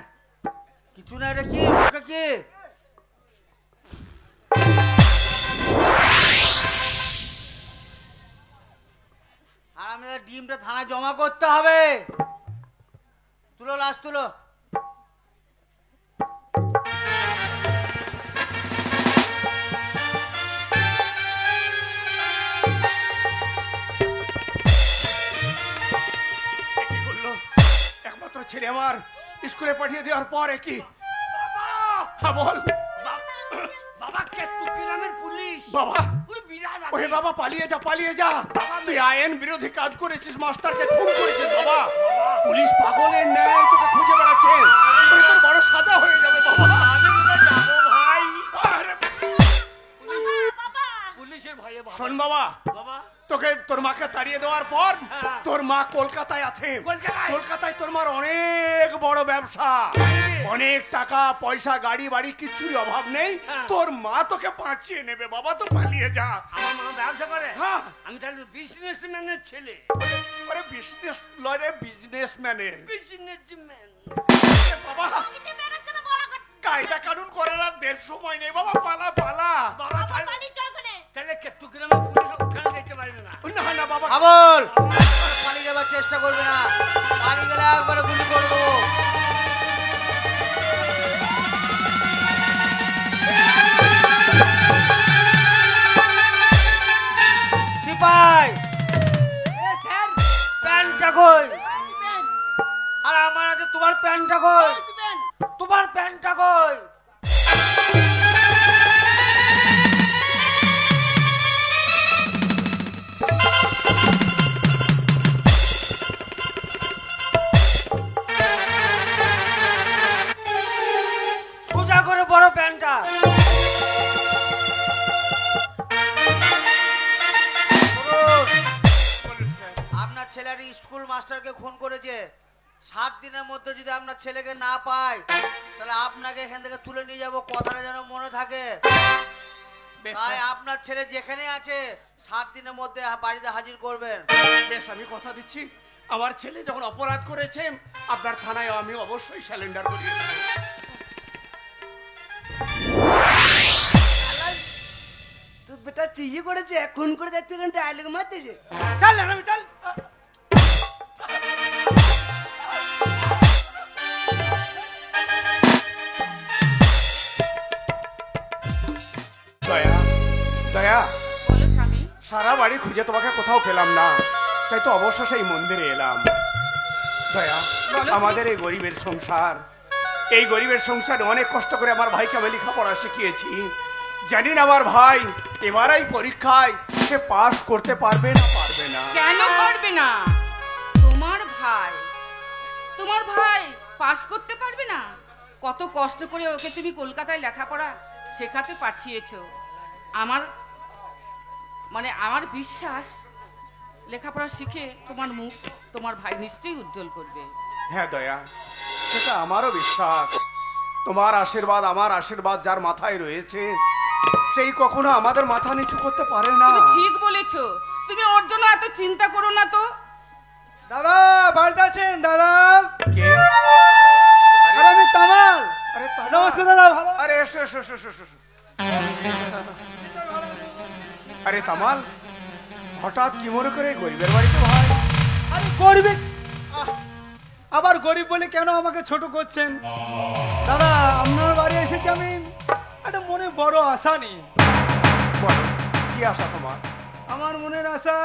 কিছু না, এটা কি মুখে কি? আর আমাদের ডিমটা থানায় জমা করতে হবে। তুলো লাশ তুলো। এ কি করলো? একমাত্র ছেলে আমার স্কুলে পাঠিয়ে দেওয়ার পর কি? বাবা হ্যাঁ বল। বাবা কেতু গ্রামের পুলিশ। বাবা পুরো বিরাট ওরে বাবা পালিয়ে যা, পালিয়ে যা। তুই আইন বিরোধী কাজ করেছিস, মাস্টারকে খুন করেছিস বাবা। পুলিশ পাগলের ন্যায় তোকে খুঁজে বেড়াচ্ছে। ওরে তোর বড় সাজা হয়ে যাবে বাবা। আমি কোথায় যাবো ভাই? আরে, বাবা পুলিশের ভয়ে বাবা। শোন বাবা, বাবা তোকে তোর মাকে তাড়িয়ে দেওয়ার পর হ্যাঁ। তোর মা কলকাতায় আছে। কলকাতায়? কলকাতায় তোর মার অনেক বড় ব্যবসা, অনেক টাকা পয়সা, গাড়ি বাড়ি, কিছুরই অভাব নেই। হ্যাঁ। তোর মা তোকে বাঁচিয়ে নেবে বাবা, তো পালিয়ে যা। আমার মা ব্যবসা করে। হ্যাঁ। আমি তাহলে বিজনেসম্যানের ছেলে। আরে বিজনেস লরে বিজনেসম্যানের বিজনেসম্যান। বাবা, কিছু বেরোচ্ছে না বলা কথা। কায়দা কানুন করার আর দের সময় নেই বাবা, পালা পালা। বাবা তাহলে পানি চলবে। তাহলে কেতু গ্রামের পুলিশ ওখানে যেতে পারবে না। না না বাবা, আবল পালিয়ে যাবার চেষ্টা করবে না। পালিয়ে গেলে একবারে গুলি করে দেবো। সিপাই স্যার প্যান্টটা কই? আর আমার আছে তোমার প্যান্টটা কই? তোমার প্যান্টটা কই? সোজা করে বড় প্যান্টটা। বলুন স্যার। আপনার ছেলের স্কুল মাস্টারকে খুন করেছে। 7 দিনের মধ্যে যদি আপনার ছেলেকে না পাই তাহলে আপনাকে এখান থেকে তুলে নিয়ে যাব, কথাটা যেন মনে থাকে। বেশ তাই স্যার, আপনার ছেলে যেখানে আছে 7 দিনের মধ্যে বাড়িতে হাজির করবেন। বেশ আমি কথা দিচ্ছি, আমার ছেলে যখন অপরাধ করেছে আপনার থানায় আমি অবশ্যই স্যালেন্ডার করিয়ে দেব। তোর বেটা চুইয়ে করেছে, খুন করে যাচ্ছে ওখানে ডায়লগ মারতেছে। চল আমি চল। দয়া দয়া, বলো স্বামী। সারা বাড়ি খুঁজে তোমাকে কোথাও পেলাম না, তাই তো অবশ্য সেই মন্দিরে এলাম। দয়া, বলো। আমাদের এই গরিবের সংসার, এই গরিবের সংসারে অনেক কষ্ট করে আমার ভাইকে আমি লেখাপড়া শিখিয়েছি। জানি না আমার ভাই এবার এই পরীক্ষায় সে পাস করতে পারবে না পারবে না। কেন পারবে না? তোমার ভাই পাস করতে পারবে না? কত কষ্ট করে ওকে তুমি কলকাতায় লেখাপড়া শেখাতে পাঠিয়েছো। আমার বিশ্বাস লেখাপড়া শিখে তোমার মুখ তোমার ভাই নিশ্চয়ই উজ্জ্বল করবে। হ্যাঁ দয়া, সেটা আমারও বিশ্বাস। তোমার আশীর্বাদ, আমার আশীর্বাদ যার মাথায় রয়েছে সেই কখনো আমাদের মাথা নিচু করতে পারে না। তুমি ঠিক বলেছো, তুমি ওর জন্য এত চিন্তা করো না তো। দাদা বাড়িতে আছেন? দাদা, কে? আর আমি তামাল। আরে তামাল। নমস্কার দাদা, ভালো? আরে এসো এসো এসো এসো এসো। আরে তামাল, হঠাৎ কি মনে করে গরিবের বাড়িতে ভাই? আরে গরিবে আবার গরিব বলে কেন আমাকে ছোট করছেন দাদা? আপনার বাড়ি এসেছি আমি একটা মনে বড় আশা নেই। বলো কি আশা তোমার? আমার মনের আশা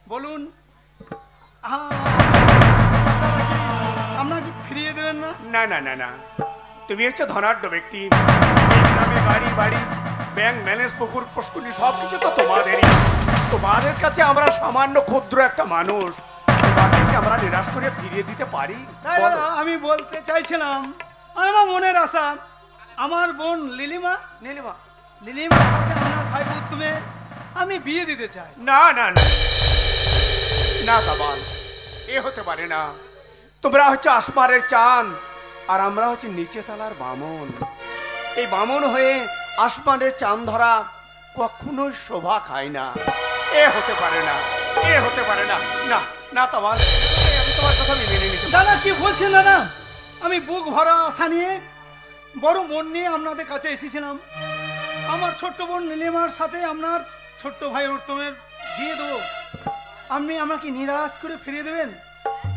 বলুন। আপনাকে ফিরিয়ে দেবেন না? না না না না, তুমি হচ্ছে ধনাঢ্য ব্যক্তি, এই গ্রামে গাড়ি বাড়ি ব্যাংক ব্যালেন্স পুকুর পুষ্কুনি সবকিছু তো তোমাদেরই। তোমাদের কাছে আমরা সামান্য ক্ষুদ্র একটা মানুষ, তোমাকে কি আমরা নিরাশ করে ফিরিয়ে দিতে পারি? তাই বলো। আমি বলতে চাইছিলাম আমার মনের আশা আমার বোন লিলিমা নীলিমা, লিলিমার সাথে আমার ভাই উত্তমের আমি বিয়ে দিতে চাই। না না না না তামাল, এ হতে পারে না। তোমরা হচ্ছে আসমানের চাঁদ আর আমরা হচ্ছে নিচে তলার বামন। এই বামন হয়ে আসমানের চাঁদ ধরা কখনো শোভা খায় না। এ হতে পারে না, এ হতে পারে না। না না তামাল, আমি তোমার কথা আমি মেনে নিতে পারি না। দাদা কি বলছেন দাদা? আমি বুক ভরা আশা নিয়ে বড় মন নিয়ে আপনাদের কাছে এসেছিলাম। আমার ছোট্ট বোন নীলিমার সাথে আপনার ছোট্ট ভাই উত্তমের বিয়ে দেবো, আপনি আমাকে নিরাশ করে ফিরিয়ে দেবেন?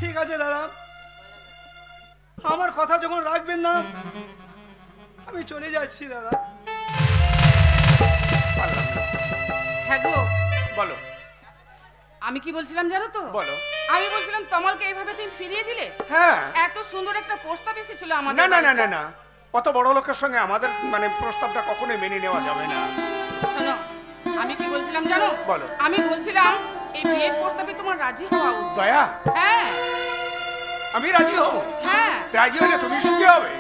ঠিক আছে দাদা, আমার কথা যখন রাখবেন না আমি চলে যাচ্ছি দাদা। পারলাম না। হ্যাঁ গো, বলো আমি কি বলছিলাম জানো তো? বলো। আমি বলছিলাম তমালকে এইভাবে তুমি ফিরিয়ে দিলে। হ্যাঁ, এত সুন্দর একটা প্রস্তাব এসেছিল আমাদের না না না বাড়িতে। না না, অত বড় লোকের সঙ্গে আমাদের মানে প্রস্তাবটা কখনোই মেনে নেওয়া যাবে না। শোনো, আমি কি বলছিলাম জানো? বলো। আমি বলছিলাম এই বিয়ের প্রস্তাবে তোমার রাজি হওয়া উচিত। দয়া, হ্যাঁ আমি রাজি হব। হ্যাঁ, রাজি হলে তুমি সুখী হবে,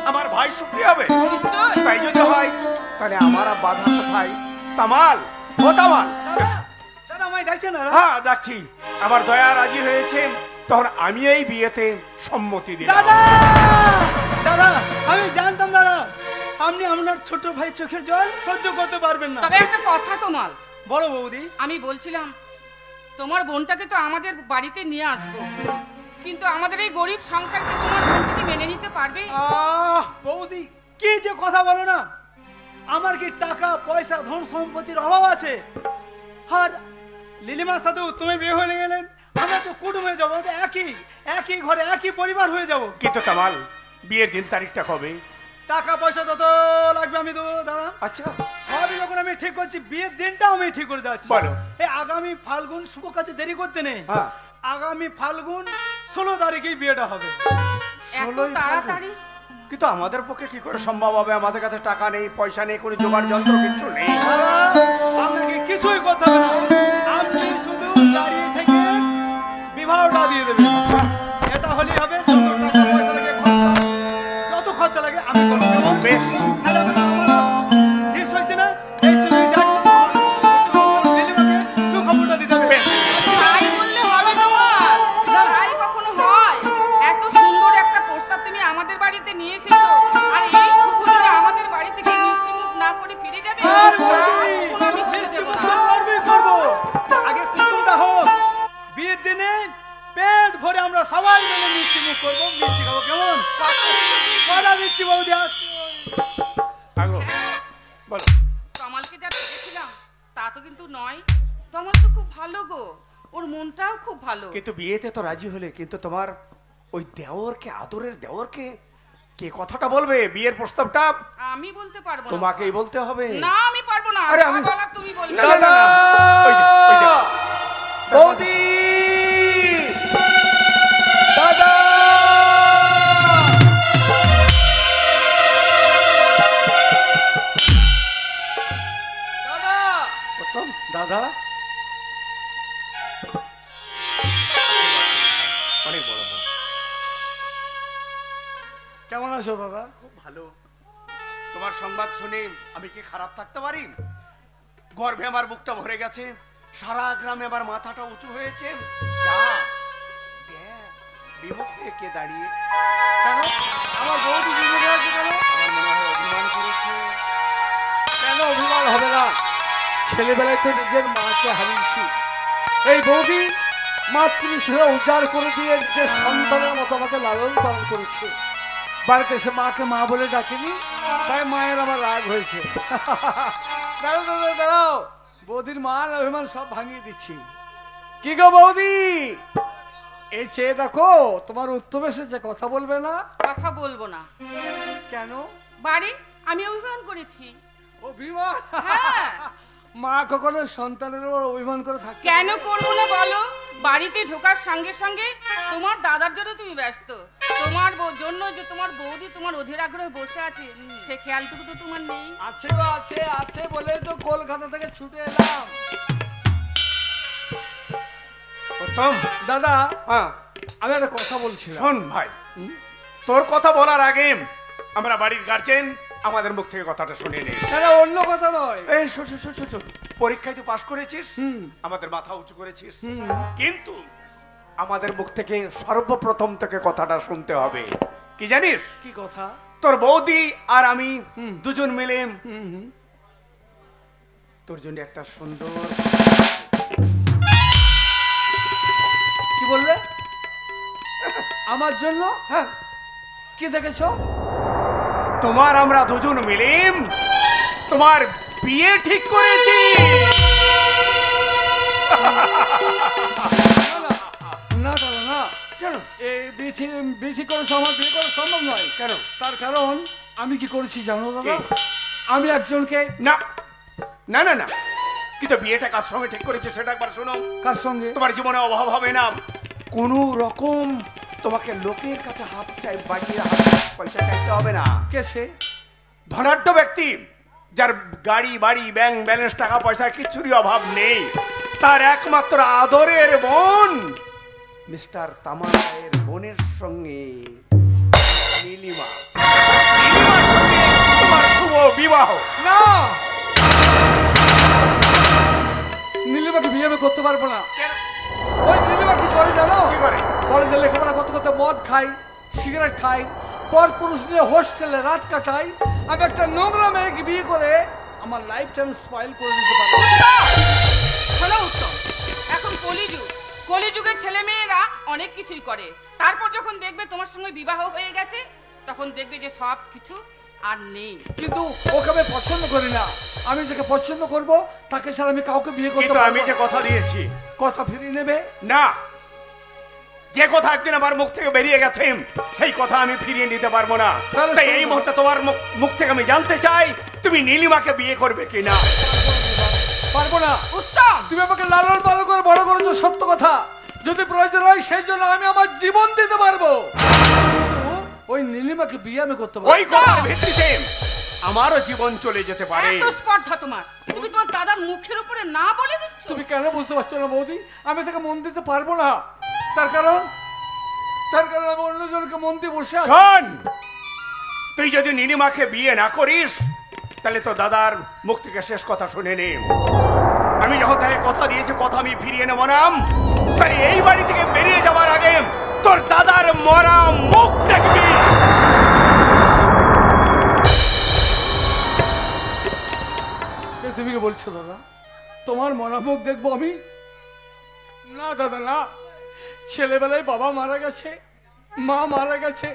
আমার ভাই সুখী হবে। নিশ্চয়ই। তাই যদি হয় তাহলে আমার আর বাধা কোথায়? তামাল, ও তামাল। দাদা দাদা আমায় ডাকছেন দাদা? হ্যাঁ ডাকছি। আমার দয়া রাজি হয়েছে, তখন আমি এই বিয়েতে সম্মতি দিলাম। দাদা দাদা আমি জানতাম দাদা আপনি আপনার ছোট ভাই চোখের জল সহ্য করতে পারবেন না। তবে একটা কথা তোমাল, বলো বৌদি। আমি বলছিলাম তোমার বোনটাকে তো আমাদের বাড়িতে নিয়ে আসবো, কিন্তু আমাদের এই গরিব সংসারকে তোমার বোনকে মেনে নিতে পারবে? বৌদি কি যে কথা বলো না, আমার কি টাকা পয়সা ধন সম্পত্তির অভাব আছে? আর লিলিমার সাথে তুমি বিয়ে হয়ে গেলেন, আমরা তো কুটুম হয়ে যাবো, একই একই ঘরে একই পরিবার হয়ে যাব। কিন্তু তামাল, বিয়ের দিন তারিখটা কবে? টাকা পয়সা যত লাগবে আমি দেবো দাদা। আচ্ছা সবই যখন আমি ঠিক করছি, বিয়ের দিনটাও আমি ঠিক করে যাচ্ছি। বলো। এই আগামী ফাল্গুন শুভ কাজে দেরি করতে নেই। হ্যাঁ। আগামী ফাল্গুন 16 তারিখেই বিয়েটা হবে। এত 16ই তাড়াতাড়ি? কিন্তু আমাদের পক্ষে কি করে সম্ভব হবে? আমাদের কাছে টাকা নেই, পয়সা নেই, কোনো জোগাড় যন্ত্র কিচ্ছু নেই। আপনাকে কিছুই করতে হবে না, আপনি শুধু দাঁড়িয়ে থেকে বিবাহটা দিয়ে দেবেন। এটা হলেই হবে। যত খরচা লাগে আমি করবো। কেমন? বেশ। তাহলে আমার ঠিক হয়েছে না? এই সময় যাক, লিলিমাকে সুখবরটা দিতে হবে। তাই বললে হবে তোমার? তাই কখনো হয়? এত সুন্দর একটা প্রস্তাব তুমি আমাদের বাড়িতে নিয়ে এসেছো, আর এই শুভ দিনে আমাদের বাড়ি থেকে মিষ্টি মুখ না করে ফিরে যাবে? আর তা কখনো আমি হতে মিষ্টি দেব মুখ না। তো করবো। আগে কুটুমটা হোক, বিয়ের দিনে পেট ভরে আমরা সবাই মিলে মিষ্টি মুখ করবো, মিষ্টি খাবো। কেমন কথা দিচ্ছি বৌদি? আগো বলো। তমালকে যা ভেবেছিলাম তা তো কিন্তু নয়। তমাল তো খুব ভালো গো, ওর মনটাও খুব ভালো। কিন্তু বিয়েতে তো রাজি হলে, কিন্তু তোমার ওই দেওরকে, আদরের দেওরকে কে কথাটা বলবে? বিয়ের প্রস্তাবটা আমি বলতে পারবো না। তোমাকেই বলতে হবে। না আমি পারবো না। আরে যা আমি- বলার তুমি বলবে। না, না, না, না। ওই যে, ওই যে। বৌদি, দাদা, দাদা, উত্তম, দাদা, অনেক বড় হয়। কেমন আছো দাদা? খুব ভালো। তোমার সংবাদ শুনে আমি কি খারাপ থাকতে পারি? গর্বে আমার বুকটা ভরে গেছে, সারা গ্রামে আমার মাথাটা উঁচু হয়েছে। যা দেখ, বিমুখ হয়ে কে দাঁড়িয়ে। কেন আমার বৌদি বিপদে আছে? কেন? আমার মনে হয় অভিমান করেছে। কেন অভিমান হবে না? ছেলেবেলায় তো নিজের মাকে হারিয়েছি। এই বৌদি মাতৃস্নেহ উদ্ধার করে দিয়ে নিজের সন্তানের মতো আমাকে লালন পালন করেছে। বাড়িতে এসে মাকে মা বলে ডাকেনি, তাই মায়ের আমার রাগ হয়েছে। দাঁড়াও দাঁড়াও দাঁড়াও, বৌদির মান অভিমান সব ভাঙিয়ে দিচ্ছি। কি গো বৌদি, এই চেয়ে দেখো তোমার উত্তম এসেছে, কথা বলবে না? কথা বলবো না। কেন? বাড়ি আমি অভিমান করেছি। অভিমান? হ্যাঁ। মা কখনো সন্তানের উপর অভিমান করে থাকে? কেন করবো না বলো? বাড়িতে ঢোকার সঙ্গে সঙ্গে তোমার দাদার জন্য তুমি ব্যস্ত, তোমার জন্য যে তোমার বৌদি তোমার অধীর আগ্রহে বসে আছে সে খেয়ালটুকু তো তোমার নেই। আছে গো, আছে আছে বলে তো কলকাতা থেকে ছুটে এলাম। উত্তম, দাদা হ্যাঁ আমি একটা কথা বলছিলাম। শোন ভাই, তোর কথা বলার আগে আমরা বাড়ির গার্জেন আমাদের মুখ থেকে কথাটা শুনে নেই। এটা অন্য কথা নয়। এই শোন শোন শোন, শোন, শোন। পরীক্ষায় তুই পাশ করেছিস, হুম। আমাদের মাথা উঁচু করেছিস, হুম। কিন্তু আমাদের মুখ থেকে সর্বপ্রথম থেকে কথাটা শুনতে হবে। কি জানিস? কি কথা? তোর বৌদি আর আমি হুম। দুজন মিলে হুম হুম। তোর জন্য একটা সুন্দর, কি বললে? আমার জন্য? হ্যাঁ, কি দেখেছো? তোমার আমরা দুজন মিলে তোমার বিয়ে ঠিক করেছি। না দাদা না। কেন? এই বিচি করে আমার বিয়ে করা সম্ভব নয়। কেন? তার কারণ আমি কি করেছি জানো দাদা? কি? আমি একজনকে। না না না না, কিন্তু বিয়েটা কার সঙ্গে ঠিক করেছে সেটা একবার শোনো। কার সঙ্গে? তোমার জীবনে অভাব হবে না, কোন রকম তোমাকে লোকের কাছে হাত চাই বাড়িয়ে হাত পয়সা চাইতে হবে না। কে সে? ধনাঢ্য ব্যক্তি, যার গাড়ি বাড়ি ব্যাংক ব্যালেন্স টাকা পয়সা কিচ্ছুরই অভাব নেই, তার একমাত্র আদরের বোন মিস্টার তামার বোনের সঙ্গে নীলিমা, নীলিমার সঙ্গে তোমার শুভ বিবাহ। না, নীলিমাকে বিয়ে আমি করতে পারবো না। ওই নীলিমা কি করে জানো? কি করে? কলেজে লেখাপড়া করতে করতে মদ খাই, সিগারেট খাই, পর পুরুষ নিয়ে হোস্টেলে রাত কাটাই। আমি একটা নোংরা মেয়েকে বিয়ে করে আমার লাইফটা আমি স্পয়েল করে দিতে পারবো। শোনো উত্তম, এখন কলিযুগ, কলিযুগের ছেলে মেয়েরা অনেক কিছুই করে, তারপর যখন দেখবে তোমার সঙ্গে বিবাহ হয়ে গেছে তখন দেখবে যে সব কিছু আর নেই। কিন্তু ওকে আমি পছন্দ করি না। আমি যাকে পছন্দ করব তাকে ছাড়া আমি কাউকে বিয়ে করতে কিন্তু পারবো আমি যে না। কথা দিয়েছি, কথা ফিরিয়ে নেবে না, যে কথা একদিন আমার মুখ থেকে বেরিয়ে গেছে সেই কথা আমি ফিরিয়ে নিতে পারবো না। তাহলে তাই শোনো। এই মুহূর্তে তোমার মুখ থেকে আমি জানতে চাই তুমি নীলিমাকে বিয়ে করবে কিনা। পারবো না। উত্তম, তুমি আমাকে লালন পালন করে বড় করেছো, সত্য কথা। যদি প্রয়োজন হয় সেই জন্য আমি আমার জীবন দিতে পারবো। কিন্তু ওই নীলিমাকে বিয়ে আমি করতে পারবো ওই কথার ভিত্তিতে আমারও জীবন চলে যেতে পারে। এত স্পর্ধা তোমার, তুমি তোমার দাদার মুখের উপরে না বলে দিচ্ছ। তুমি কেন বুঝতে পারছো না বৌদি? আমি তাকে মন দিতে পারবো না। তার কারণ আমি অন্যজনকে মন দিয়ে বসে আছি। শোন, তুই যদি নীলিমাকে বিয়ে না করিস তাহলে তো দাদার মুখ থেকে শেষ কথা শুনে নে। আমি যখন তাকে কথা দিয়েছি কথা আমি ফিরিয়ে নেব না। তাই এই বাড়ি থেকে বেরিয়ে যাওয়ার আগে তোর দাদার মরা মুখ দেখবি। তুমি কি বলছো দাদা? তোমার মনামুখ দেখবো আমি? না দাদা না। ছেলেবেলায় বাবা মারা গেছে, মা মারা গেছে।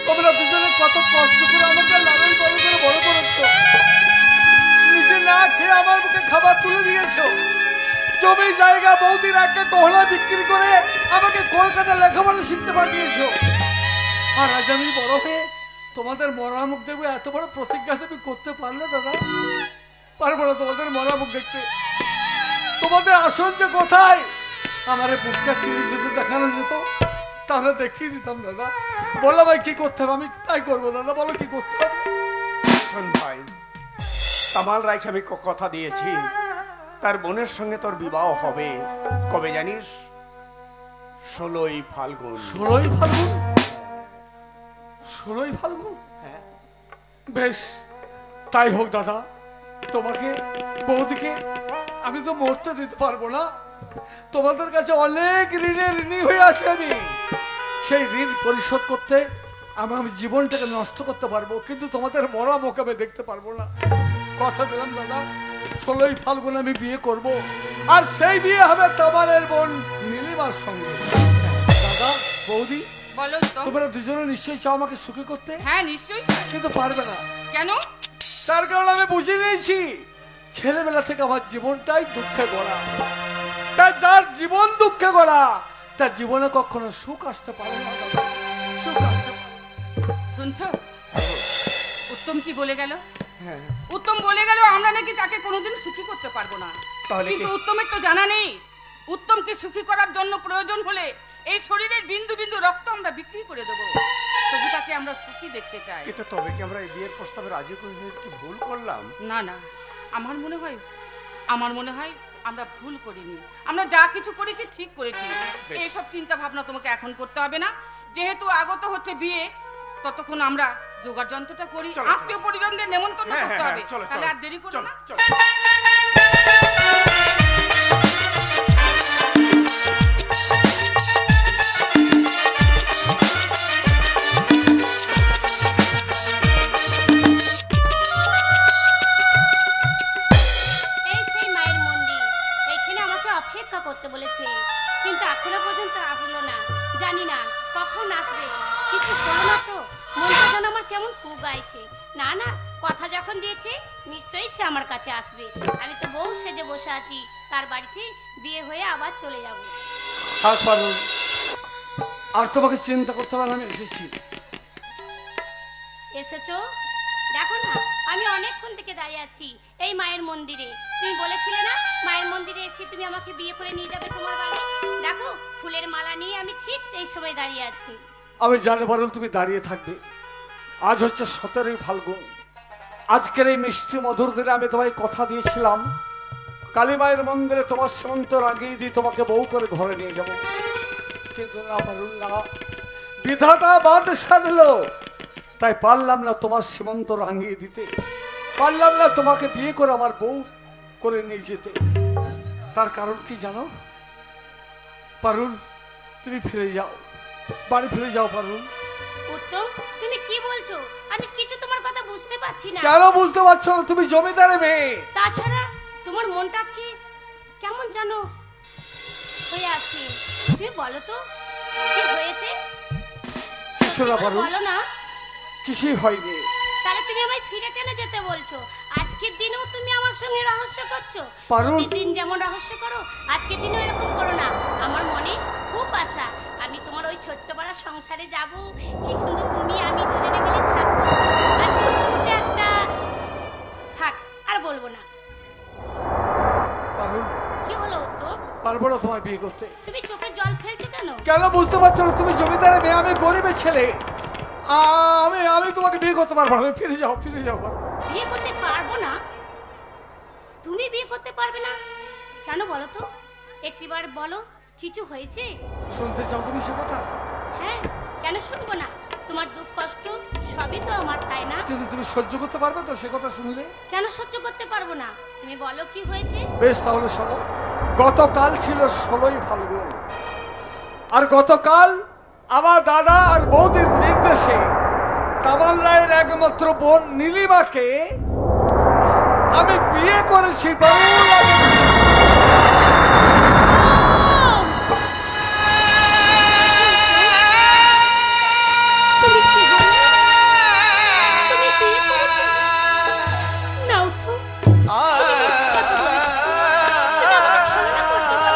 তোমরা দুজনে কত কষ্ট করে আমাকে লালন পালন করে বড় করেছো। নিজে না খেয়ে আমার মুখে খাবার তুলে দিয়েছো। জমি জায়গা বৌদির একটা গহনা বিক্রি করে আমাকে কলকাতা লেখাপড়া শিখতে পাঠিয়েছো। আর আজ আমি বড় হয়ে তোমাদের মরা মুখ দেখবো, এত বড় প্রতিজ্ঞা তুমি করতে পারলে দাদা? পারবো না তোমাদের মরা মুখ দেখতে। তোমাদের আসন যে কোথায়, আমার বুকটা চিনি যদি দেখানো যেত তাহলে দেখিয়ে দিতাম দাদা। বললাম ভাই কি করতে হবে, আমি তাই করবো দাদা। বলো কি করতে হবে? শোন ভাই, তামাল রায়কে আমি কথা দিয়েছি তার বোনের সঙ্গে তোর বিবাহ হবে। কবে জানিস? 16ই ফাল্গুন। 16ই ফাল্গুন? 16ই ফাল্গুন? হ্যাঁ। বেশ, তাই হোক দাদা। তোমাকে বৌদিকে আমি তো মরতে দিতে পারবো না। তোমাদের কাছে অনেক ঋণী হয়ে আছি আমি। সেই ঋণ পরিশোধ করতে আমি জীবনটাকে নষ্ট করতে পারবো, কিন্তু তোমাদের মরা মুখ আমি দেখতে পারবো না। কথা দিলাম দাদা, 16ই ফাল্গুন আমি বিয়ে করব, আর সেই বিয়ে হবে তামারের বোন নীলিমার সঙ্গে। দাদা বৌদি, বলো উত্তম। তোমরা দুজনে নিশ্চয়ই চাও আমাকে সুখী করতে, হ্যাঁ নিশ্চয়ই। কিন্তু পারবে না। কেন? তার কারণ আমি বুঝে নিয়েছি ছেলেবেলা থেকে আমার জীবনটাই দুঃখে গড়া। তার যার জীবন দুঃখে গড়া, তার জীবনে কখনো সুখ আসতে পারে না দাদা, সুখ আসতে পারে না। শুনছো উত্তম কি বলে গেল? হ্যাঁ, উত্তম বলে গেল আমরা নাকি তাকে কোনোদিন সুখী করতে পারবো না। তাহলে কি? কিন্তু উত্তমের তো জানা নেই উত্তমকে সুখী করার জন্য প্রয়োজন হলে এই শরীরের বিন্দু বিন্দু রক্ত আমরা বিক্রি করে দেবো, তবু তাকে আমরা সুখী দেখতে চাই। কিন্তু তবে কি আমরা এই বিয়ের প্রস্তাবে রাজি করে কি ভুল করলাম? না না, আমার মনে হয় আমরা ভুল করিনি। আমরা যা কিছু করেছি ঠিক করেছি। এইসব চিন্তা ভাবনা তোমাকে এখন করতে হবে না। যেহেতু আগত হচ্ছে বিয়ে, ততক্ষণ আমরা জোগাড় যন্ত্রটা করি, চলো, আত্মীয় পরিজনদের নেমন্তন্ন হ্যাঁ, করতে হ্যাঁ, হবে। চলো, তাহলে চলো, আর দেরি করো চলো, না। চলো। এই সেই মায়ের মন্দির, এখানে আমাকে অপেক্ষা করতে বলেছে, কিন্তু এখনো পর্যন্ত আসলো না। জানি না কখন আসবে। কিছু বলো না তো, মনটা যেন আমার কেমন কু গাইছে। না না, কথা যখন দিয়েছে নিশ্চয়ই সে আমার কাছে আসবে। আমি তো বউ সেজে বসে আছি, তার বাড়িতে বিয়ে হয়ে আবার চলে যাব। থাক পারুল, আর তোমাকে চিন্তা করতে হবে না, আমি এসেছি। এসেছো? দেখো না, আমি অনেকক্ষণ থেকে দাঁড়িয়ে আছি এই মায়ের মন্দিরে। তুমি বলেছিলে না মায়ের মন্দিরে এসে তুমি আমাকে বিয়ে করে নিয়ে যাবে তোমার বাড়ি। দেখো ফুলের মালা নিয়ে আমি ঠিক এই সময় দাঁড়িয়ে আছি। আমি জানি পারুল তুমি দাঁড়িয়ে থাকবে। আজ হচ্ছে 17ই ফাল্গুন। আজকের এই মিষ্টি মধুর দিনে আমি তোমায় কথা দিয়েছিলাম, কালী মায়ের মন্দিরে তোমার সীমন্ত রাগিয়ে দিয়ে তোমাকে বউ করে ঘরে নিয়ে যাব। কিন্তু না পারুল না, বিধাতা বাদ সাধল, তাই পারলাম না তোমার সীমন্ত রাঙিয়ে দিতে, পারলাম না তোমাকে বিয়ে করে আমার বউ করে নিয়ে যেতে। তার কারণ কি জানো পারুল? তুমি ফিরে যাও, বাড়ি ফিরে যাও পারুল। উত্তম, তুমি কি বলছো? আমি কিছু তোমার কথা বুঝতে পারছি না। কেন বুঝতে পারছো না? তুমি জমিদারের মেয়ে। তাছাড়া তোমার মনটা আজকে কেমন জানো হয়ে আছে। তুমি বলো তো কি হয়েছে? কিছু না পারুল, বলো না। কিছুই হয়নি। তাহলে তুমি আমায় ফিরে টেনে যেতে বলছো। আজকের দিনেও তুমি আমার সঙ্গে রহস্য করছো। পারুল। প্রতিদিন যেমন রহস্য করো, আজকের দিনেও এরকম করো না। আমার মনে খুব আশা আমি তোমার ওই ছোট্ট পাড়া সংসারে যাব, কি সুন্দর তুমি আমি দুজনে মিলে থাকবো। আর তুমি একটা থাক, আর বলবো না। পারুল, কি হলো তো? পারবো না তোমায় বিয়ে করতে। তুমি চোখে জল ফেলছো কেন? কেন বুঝতে পারছো না? তুমি জমিদারের মেয়ে, আমি গরিবের ছেলে। আমি তোমাকে বিয়ে করতে পারবো না। ফিরে যাও, ফিরে যাও। বিয়ে করতে পারবো না? তুমি বিয়ে করতে পারবে না কেন বলো তো? একটিবার বলো, কিছু হয়েছে? শুনতে চাও তুমি সে কথা? হ্যাঁ, কেন শুনবো না? তোমার দুঃখ কষ্ট সবই তো আমার, তাই না? কিন্তু তুমি সহ্য করতে পারবে তো সে কথা শুনলে? কেন সহ্য করতে পারবো না? তুমি বলো কি হয়েছে? বেশ, তাহলে শোনো। গতকাল ছিল 16ই ফাল্গুন, আর গতকাল আমার দাদা আর বৌদির নির্দেশে কামাল রায়ের একমাত্র বোন নীলিমাকে আমি বিয়ে করেছি। তুমি কি বললে? তুমি বিয়ে করেছো? নাও তো, তুমি মিথ্যে কথা বলছো। তুমি আমাকে ছলনা করছো তো?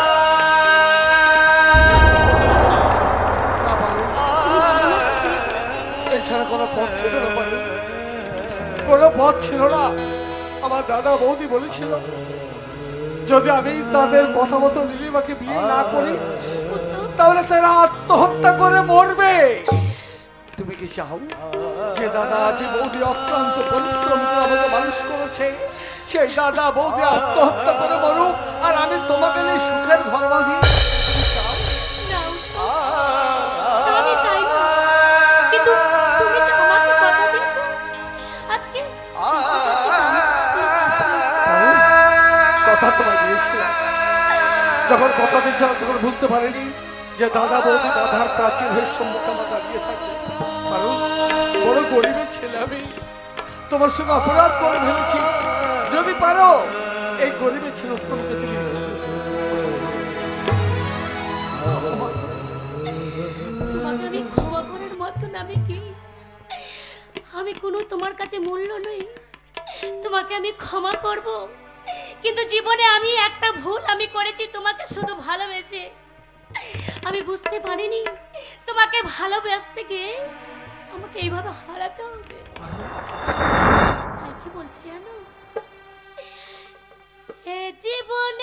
না পারুল, তুমি বলো না বিয়ে করেছো? এছাড়া কোনো পথ ছিল না পারুল, কোনো পথ ছিল না। আমার দাদা বৌদি বলেছিল যদি আমি তাদের কথা মতো নীলিমাকে বিয়ে না করি তাহলে তারা আত্মহত্যা করে মরবে। তুমি কি চাও যে দাদা যে বৌদি অক্লান্ত পরিশ্রম করে আমাকে মানুষ করেছে, সেই দাদা বৌদি আত্মহত্যা করে মরুক আর আমি তোমাকে নিয়ে সুখের ঘর বাঁধি? তুমি চাও? নাও তো, আমি চাই না। কিন্তু তুমি যে আমাকে কথা দিচ্ছ আজকে, কথা তোমায় দিয়েছিলাম, যখন কথা দিয়েছিলাম তখন বুঝতে পারিনি যে দাদা বৌদি বাধার প্রাচীর হয়ে সম্মুখে আমার দাঁড়িয়ে থাকবে। কারণ বড় গরিবের ছেলে আমি, তোমার সঙ্গে অপরাধ করে ফেলেছি। যদি পারো এই গরিবের ছেলে উত্তমকে তুমি তোমাকে আমি ক্ষমা করার মতন আমি কি? আমি কোনো তোমার কাছে মূল্য নই? তোমাকে আমি ক্ষমা করব? কিন্তু জীবনে আমি একটা ভুল আমি করেছি, তোমাকে শুধু ভালোবেসে। আমি বুঝতে পারিনি তোমাকে ভালোবাসতে গিয়ে আমাকে এইভাবে হারাতে হবে। তাই কি বলছি জানো, এ জীবনে